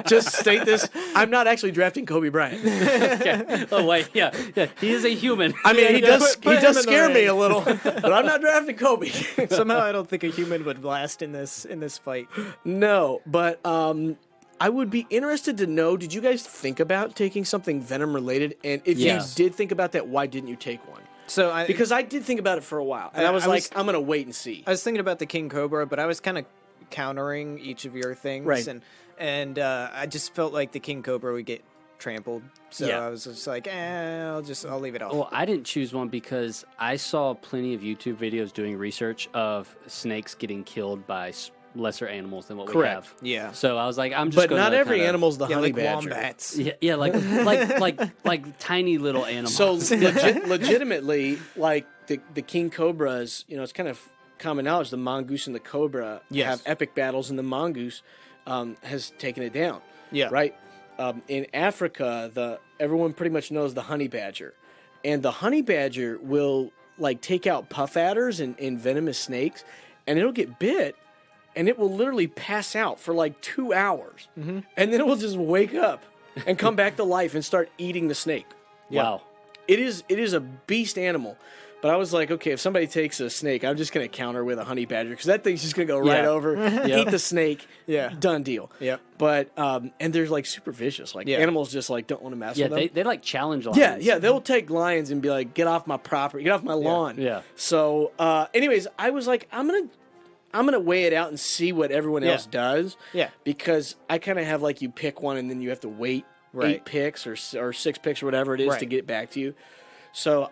just state this: I'm not actually drafting Kobe Bryant. Okay. Oh wait, yeah. He is a human. I mean, he does put him in the scare me ring. a little, but I'm not drafting Kobe. Somehow I don't think a human would last in this fight. No, but I would be interested to know, did you guys think about taking something Venom related? And if Yes. you did think about that, why didn't you take one? So Because I did think about it for a while. And I was like, I'm going to wait and see. I was thinking about the King Cobra, but I was kind of countering each of your things, Right. And I just felt like the King Cobra would get trampled, so Yeah. I was just like, I'll leave it off. Well, I didn't choose one because I saw plenty of YouTube videos doing research of snakes getting killed by lesser animals than what we Correct. have. Yeah. So I was like, I'm just But gonna not every kinda- animal's the Yeah, honey like badger. wombats. Yeah, like tiny little animals. So legitimately, like the king cobras, it's kind of common knowledge. The mongoose and the cobra Yes. have epic battles, and the mongoose has taken it down. Yeah. Right. In Africa, everyone pretty much knows the honey badger, and the honey badger will like take out puff adders and venomous snakes, and it'll get bit. And it will literally pass out for like 2 hours. And then it will just wake up and come back to life and start eating the snake. wow. It is a beast animal. But I was like, okay, if somebody takes a snake, I'm just going to counter with a honey badger because that thing's just going to go right Yeah. over, eat the snake, Yeah. done deal. Yep. But, and they're like super vicious. Like Yeah. animals just like don't want to mess Yeah, with them. they like challenge lions. Yeah, they'll take lions and be like, get off my property, get off my lawn. Yeah. So, anyways, I was like, I'm gonna weigh it out and see what everyone else does. Yeah. Because I kind of have like you pick one and then you have to wait Right. 8 picks or 6 picks or whatever it is to Right. get it back to you. So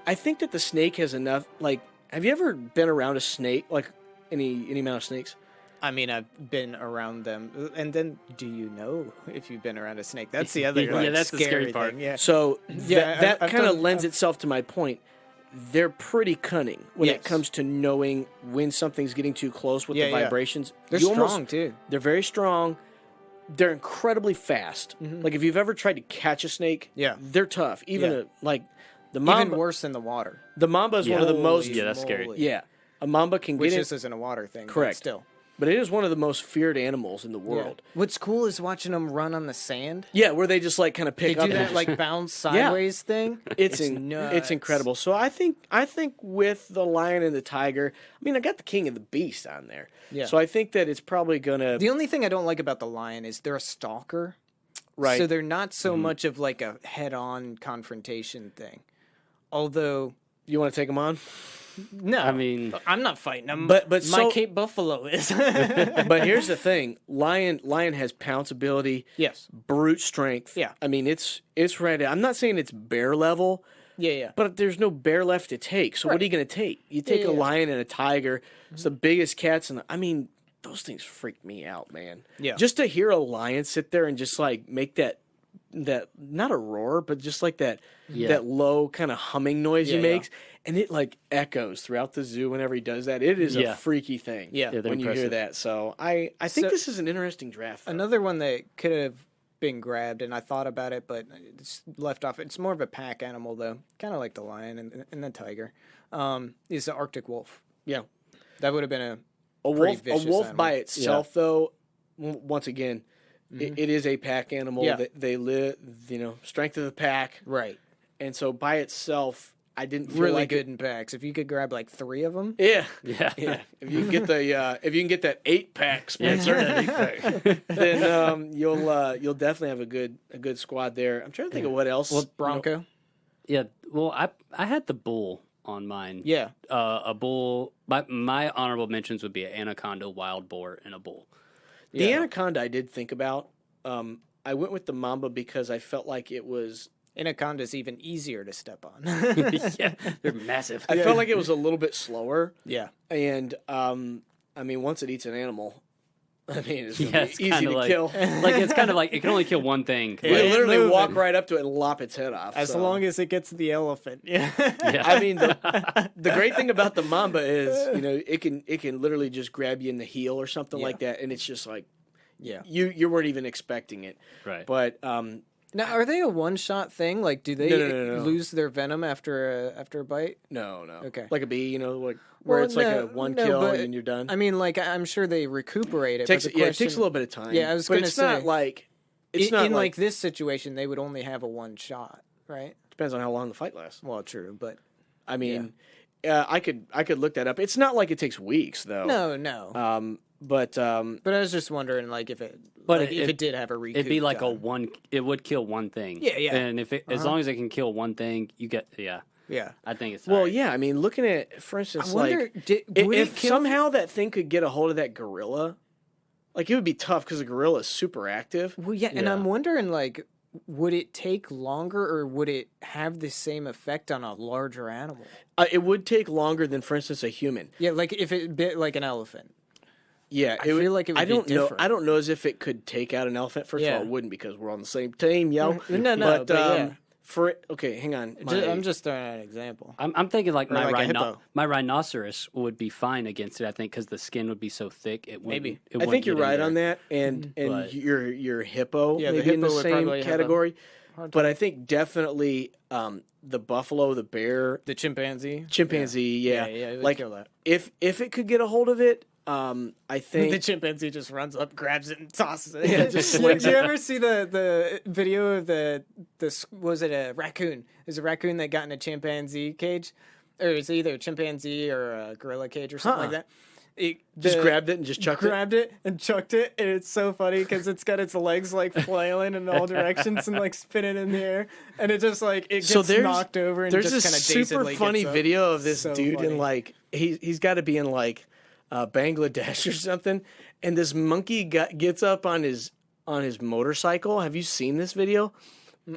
I think that the snake has enough. Like, have you ever been around a snake? Like any amount of snakes? I mean, I've been around them, and then do you know if you've been around a snake? That's the other Yeah, that's the scary part. thing. Yeah. So Yeah, that I've kind of done- lends itself to my point. They're pretty cunning when it Yes. comes to knowing when something's getting too close with Yeah, the yeah. vibrations. They're You strong too. They're very strong. They're incredibly fast. Like if you've ever tried to catch a snake, Mm-hmm. Yeah. they're tough. Even Yeah. like the Even mamba. worse than the water. The mamba is one of the most. Yeah, that's scary. Yeah, a mamba can Which get in. this isn't a water thing. but Correct. Still. but it is one of the most feared animals in the Yeah. world. What's cool is watching them run on the sand. Yeah, where they just like kind of They pick up do and that like bounce sideways thing. it's nuts. incredible. So I think with the lion and the tiger, I mean, I got the king and the beast on there. Yeah. So I think that it's probably gonna The only thing I don't like about the lion is they're a stalker. right. So they're not so much of like a head-on confrontation thing. Although, You want to take them on? no, I mean, I'm not fighting them. But my so- Cape Buffalo is. But here's the thing: lion has pounce ability, Yes. brute strength. Yeah. I mean it's ready. I'm not saying it's bear level, Yeah, yeah. but there's no bear left to take. So what are you going to take? You take Yeah, a yeah. lion and a tiger. It's the biggest cats, and I mean those things freak me out, man. Yeah. Just to hear a lion sit there and just like make that not a roar, but just like that low kind of humming noise he Yeah, makes, and it like echoes throughout the zoo whenever he does that. It is a Yeah. freaky thing. Yeah. Yeah, they're when you hear impressive. that. So I think So- this is an interesting draft. Though. Another one that could have been grabbed, and I thought about it, but it's left off. It's more of a pack animal, though, kind of like the lion and the tiger. Is the Arctic wolf. Yeah, That would have been a pretty wolf. A vicious wolf animal. by itself, though. Once again, it is a pack animal. Yeah. They live, strength of the pack, right. and so by itself, I didn't feel Really like good in packs. If you could grab like 3 of them. Yeah, yeah. yeah. If you can get the if you can get that 8-pack, Spencer, then you'll definitely have a good squad there. I'm trying to think of what else. Bronco. Yeah. Well, I had the bull on mine. Yeah. A bull. My honorable mentions would be an anaconda, wild boar, and a bull. The Yeah. anaconda I did think about. I went with the mamba because I felt like it was. Anaconda's even easier to step on. Yeah, they're massive. I felt like it was a little bit slower, yeah. and I mean, once it eats an animal, I mean, it's, Yeah, it's easy kinda to like- kill. Like it's kind of like it can only kill one thing. You Yeah. can literally Moving. walk right up to it and lop its head off. As so. long as it gets the elephant. Yeah. Yeah. I mean, the great thing about the mamba is, it can literally just grab you in the heel or something like that, and it's just like Yeah. you weren't even expecting it. Right. But Now, are they a one-shot thing? Like, do they No. lose their venom after a bite? no. Okay. Like a bee, like where Well, it's like no, a one no, kill but- and you're done. I mean, like, I'm sure they recuperate it. Takes but the it takes question- a little bit of time. Yeah, I was but gonna it's not say, like it's in, not in like, like this situation, they would only have a one shot, right? depends on how long the fight lasts. Well, true, but I mean, I could look that up. It's not like it takes weeks though. no. But But I was just wondering, like, if it, But like, it- if it did have a recoup. It'd be like a time. one. It would kill one thing. Yeah, yeah. And if it, as long as it can kill one thing, you get. Yeah, Yeah. I think it's. well, alright. yeah. I mean, looking at, for instance, I wonder, like would if it kill? somehow that thing could get a hold of that gorilla, like it would be tough because the gorilla is super active. Well, yeah, and Yeah. I'm wondering, like, would it take longer, or would it have the same effect on a larger animal? It would take longer than, for instance, a human. Yeah, like if it bit like an elephant. Yeah, I feel like it would I be don't know. different. I don't know as if it could take out an elephant. First Yeah. of all, it wouldn't because we're on the same team, yo. No, but yeah. okay, hang on. I'm just throwing out an example. I'm thinking like Or like a hippo. my rhinoceros would be fine against it. I think because the skin would be so thick. It wouldn't, Maybe. It I think you're wouldn't get in right on there. that, and But- your hippo Yeah, the maybe in the hippo would same probably have a category. hard But I think definitely the buffalo, the bear, The chimpanzee. chimpanzee, yeah, Yeah, it would like kill that. if it could get a hold of it, I The think chimpanzee just runs up, grabs it, and tosses it. Yeah, just Did slings you it. ever see the video of was it a raccoon? There's a raccoon that got in a chimpanzee cage, or it's either a chimpanzee or a gorilla cage or something like that. It just grabbed it and just chucked it. grabbed it and chucked it, and it's so funny because it's got its legs like flailing in all directions and like spinning in the air, and it just like it gets So there's knocked over and there's just this kind of super dazedly funny gets up. video of this So dude funny. in like he's got to be in like Bangladesh or something, and this monkey gets up on his motorcycle. Have you seen this video?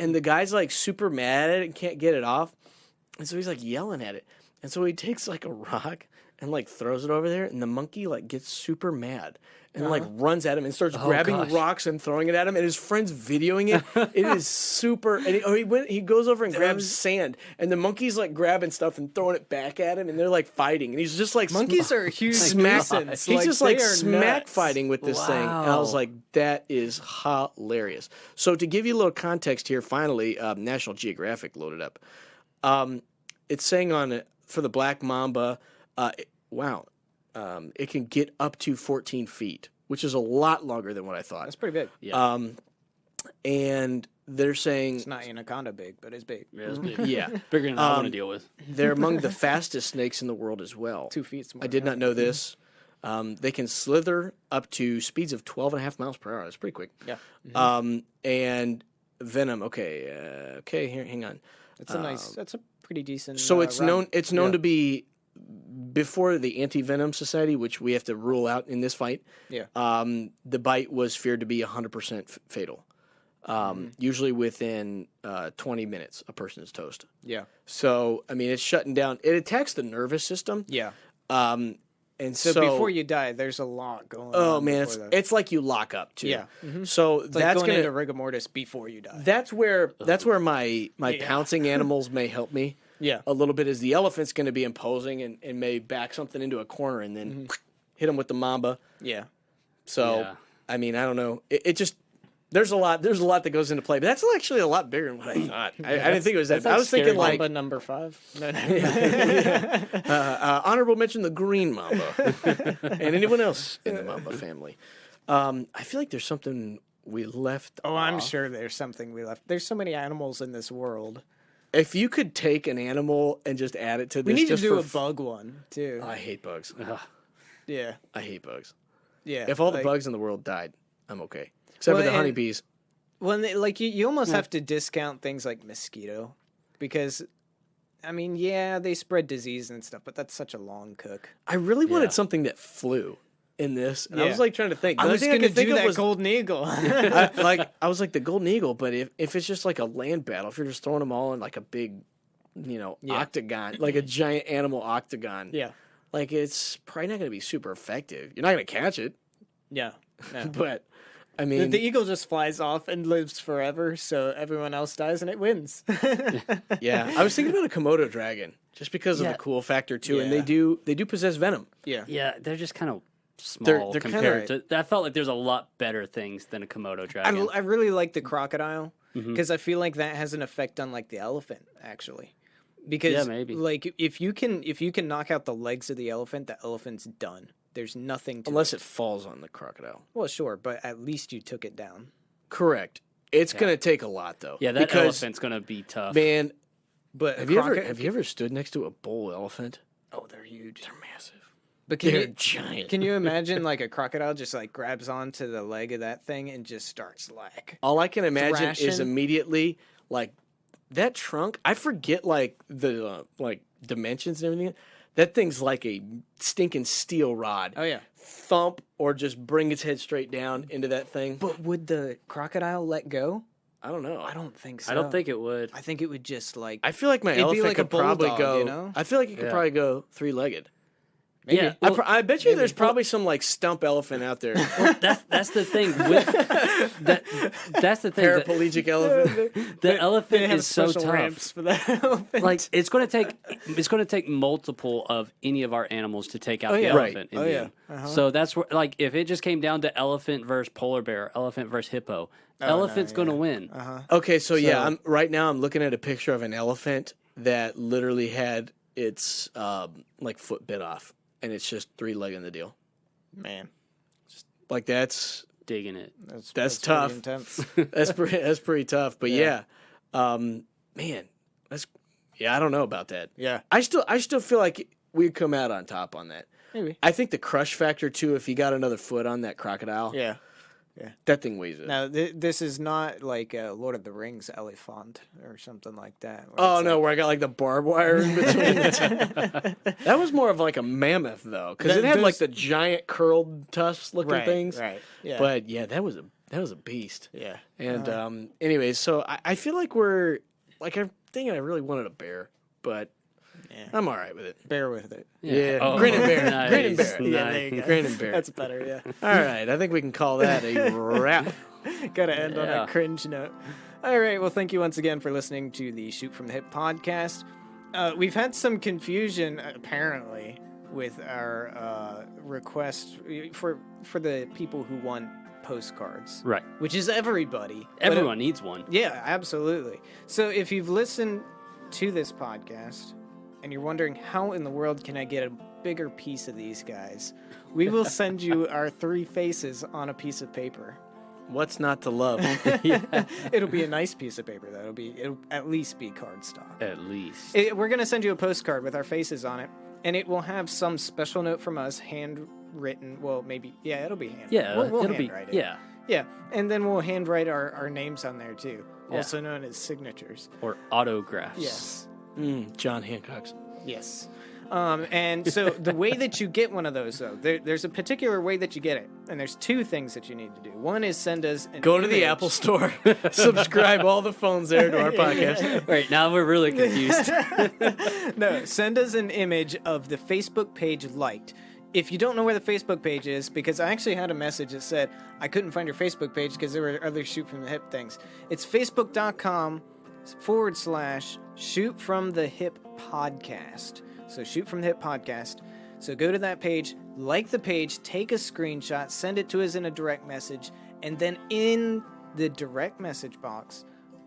And the guy's like super mad at it and can't get it off, and so he's like yelling at it, and so he takes like a rock and like throws it over there, and the monkey like gets super mad and like runs at him and starts grabbing gosh. rocks and throwing it at him, and his friend's videoing it. It is super. And he goes over and grabs sand, and the monkey's like grabbing stuff and throwing it back at him, and they're like fighting, and he's just like Monkeys are huge smack. nuisance. He's just like they are smack nuts. fighting with this thing. And I was Wow. like, that is hilarious. So to give you a little context here, finally, National Geographic loaded up. It's saying on for the black mamba. Wow. it can get up to 14 feet, which is a lot longer than what I thought. That's pretty big. Yeah. And they're saying It's not anaconda big, but it's big. Yeah, it's big. yeah, Bigger than I want to deal with. they're among the fastest snakes in the world as well. 2 feet. I did not know this. They can slither up to speeds of 12.5 miles per hour. That's pretty quick. Yeah. And venom. Okay, here, hang on. It's a nice. That's a pretty decent. So it's run. known. It's known to be before the Anti-Venom Society, which we have to rule out in this fight. Yeah. The bite was feared to be 100% fatal. Usually within 20 minutes, a person is toast. Yeah. So I mean, it's shutting down. It attacks the nervous system. Yeah. And So before you die, there's a lot going on. oh man, before it's like you lock up too. Yeah. So It's like that's going gonna into rigor mortis before you die. that's where my pouncing animals may help me. Yeah. A little bit is the elephant's going to be imposing and may back something into a corner and then hit him with the mamba. Yeah. So Yeah. I mean, I don't know. It just there's a lot that goes into play, but that's actually a lot bigger than what I thought. I didn't think it was that. I was thinking like Mamba number 5. No. honorable mention the green mamba and anyone else in the mamba family. I feel like there's something we left. Oh, I'm off. sure there's something we left. There's so many animals in this world. If you could take an animal and just add it to this, We need to just do for a bug one too. I hate bugs. Yeah. I hate bugs. Yeah. If all the like- bugs in the world died, I'm okay. Except for Well, the and- honeybees. Well, like you almost have to discount things like mosquito because, I mean, yeah, they spread disease and stuff, but that's such a long cook. I really wanted Yeah. something that flew in this, and I Yeah. was like trying to think. The I only was thing going to could think do of that was golden eagle. I was like the golden eagle, but if it's just like a land battle, if you're just throwing them all in like a big, octagon, like a giant animal octagon, yeah. like it's probably not going to be super effective. You're not going to catch it, Yeah. No. but I The, mean, the eagle just flies off and lives forever, so everyone else dies and it wins. yeah, I was thinking about a Komodo dragon just because of Yeah. the cool factor too, and Yeah. they do possess venom. Yeah. Yeah, they're just kind of small they're kinda- compared to. I felt like there's a lot better things than a Komodo dragon. I really like the crocodile because I feel like that has an effect on like the elephant actually. Because Yeah, maybe. like if you can knock out the legs of the elephant's done. There's nothing to Unless it falls on the crocodile. Well, sure, but at least you took it down. Correct. It's going to take a lot though. Yeah, that because, elephant's gonna be tough. Man, But have you ever stood next to a bull elephant? Oh, they're huge. They're massive. But They're giant. can you imagine like a crocodile just like grabs onto the leg of that thing and just starts like All I can imagine is thrashing? immediately like that trunk. I forget like the like dimensions and everything. That thing's like a stinking steel rod. Oh yeah. Thump or just bring its head straight down into that thing. But would the crocodile let go? I don't know. I don't think so. I don't think it would. I think it would just like I feel like my It'd be elephant like a could probably bulldog, go. you know? I feel like it could Yeah. probably go 3-legged. maybe. Yeah, I bet you there's probably some like stump elephant out there. that's the thing with that's the thing. That, Paraplegic elephant. the elephant They have is so special tough. ramps for that elephant. Like it's going to take multiple of any of our animals to take out the yeah. Right. elephant. In Oh, the yeah. end. So that's where like if it just came down to elephant versus polar bear, elephant versus hippo, elephant's going to win. Okay, so yeah, I'm I'm looking at a picture of an elephant that literally had its like foot bit off, and it's just 3-legged the deal. man, Like that's Digging it. That's pretty tough. intense. that's pretty tough. But yeah, man, I don't know about that. Yeah. I still feel like we'd come out on top on that. Maybe. I think the crush factor too. If you got another foot on that crocodile, Yeah. that thing weighs it. Now this is not like Lord of the Rings elephant or something like that. where Oh it's no, where I got like the barbed wire in between. That was more of like a mammoth though, because it had like the giant curled tusks looking right, things. Right. Yeah. But yeah, that was a beast. yeah. And anyways, so I feel like we're like I'm thinking I really wanted a bear, but I'm all right with it. Bear with it. Yeah, Oh, grin and bear, nice, grin and bear, Yeah, there you go. grin and bear. That's better. Yeah. All right, I think we can call that a wrap. Gotta end on Yeah. a cringe note. All right. Well, thank you once again for listening to the Shoot from the Hip podcast. We've had some confusion apparently with our request for the people who want postcards, Right. which is everybody. But, Everyone needs one. yeah, absolutely. So if you've listened to this podcast and you're wondering how in the world can I get bigger piece of these guys, we will send you our 3 faces on a piece of paper. What's not to love? It'll be a nice piece of paper, though. It'll at least be cardstock. At least. We're going to send you a postcard with our faces on it, and it will have some special note from us, handwritten. Well, maybe, yeah, it'll be handwritten. Yeah, we'll it'll be. handwrite it. Yeah. Yeah, and then we'll handwrite our names on there, too, also known as signatures. Or autographs. Yes. John Hancock's. Yes. And so the way that you get one of those, though, there's a particular way that you get it. And there's 2 things that you need to do. One is send us an Go to the image. Apple Store, subscribe all the phones there to our podcast. Right, now we're really confused. No, send us an image of the Facebook page liked. If you don't know where the Facebook page is, because I actually had a message that said I couldn't find your Facebook page because there were other Shoot From the Hip things. It's facebook.com/Shoot From the Hip podcast. So Shoot From the Hip podcast. So go to that page, like the page, take a screenshot, send it to us in a direct message, and then in the direct message box,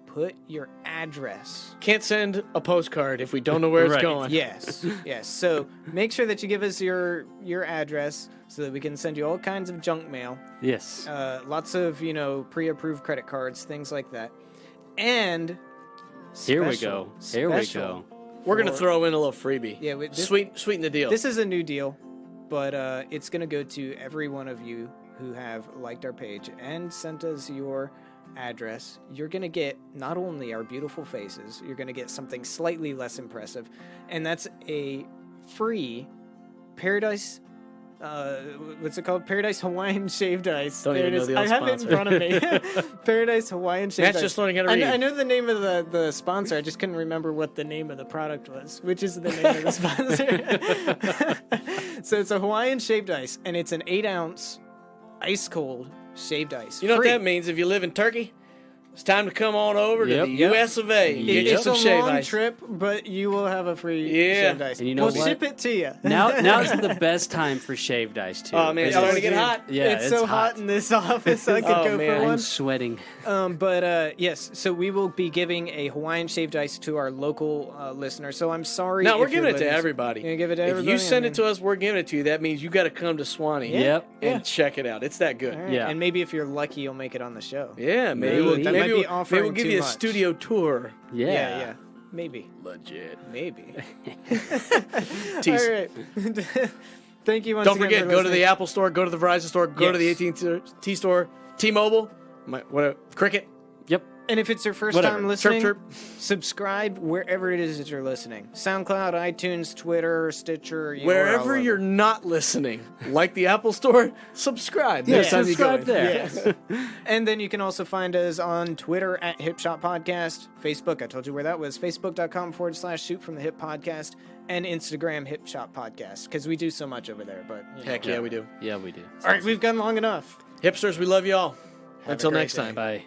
put your address. Can't send a postcard if we don't know where it's Right. going. Yes, yes. So make sure that you give us your address so that we can send you all kinds of junk mail. Yes. Lots of, pre-approved credit cards, things like that. And Here we special- go. Here we special go. We're going to for- throw in a little freebie. Yeah, this, Sweeten the deal. this is a new deal, but it's going to go to every one of you who have liked our page and sent us your address. You're going to get not only our beautiful faces, you're going to get something slightly less impressive, and that's a free Paradise what's it called? Paradise Hawaiian Shaved Ice. Don't There even it know is. the I old have it in sponsor. front of me. Paradise Hawaiian Shaved Matt's Ice. just learning how to read. I know the name of the sponsor. I just couldn't remember what the name of the product was, which is the name of the sponsor. So it's a Hawaiian Shaved Ice, and it's an 8-ounce ice cold shaved ice. You know Free. what that means? If you live in Turkey, it's time to come on over to Yep. the Yep. US of A. Get you It's some a shave long ice. trip, but you will have a free Yeah. shaved ice. And you know we'll what? ship it to you. Now's the best time for shaved ice too. Oh man, it's Yeah. starting to get hot. Yeah, it's so hot in this office. I could Oh, go man. for I'm one. sweating. But yes, so we will be giving a Hawaiian shaved ice to our local listeners. So I'm sorry. No, we're if you're giving it to living- everybody. You're gonna give it to If everybody. you send I it to us, we're giving it to you. That means you got to come to Swanee. Yep. And check it out. It's that good. All right. Yeah. And maybe if you're lucky, you'll make it on the show. Yeah, maybe Maybe. we'll, That maybe might be we'll, offering maybe we'll give too you a much. studio tour. Yeah. Maybe. Legit. Maybe. Tease. All right. Thank you once Don't again forget, for go to listening. the Apple Store, go to the Verizon Store, go to the Yes. AT&T Store, T-Mobile, whatever, Cricket, Yep. And if it's your first whatever. time listening, Chirp, subscribe wherever it is that you're listening. SoundCloud, iTunes, Twitter, Stitcher. We're all Wherever over. you're not listening, like the Apple Store, subscribe. Yeah, Next time you go subscribe in. there. Yes. And then you can also find us on Twitter at HipShot Podcast, Facebook, I told you where that was, facebook.com/Shoot From the Hip Podcast, and Instagram HipShot Podcast, because we do so much over there. But Heck yeah, we do. Yeah, we do. all right, we've gone long enough. Hipsters, we love y'all. Until great next day. time. Bye.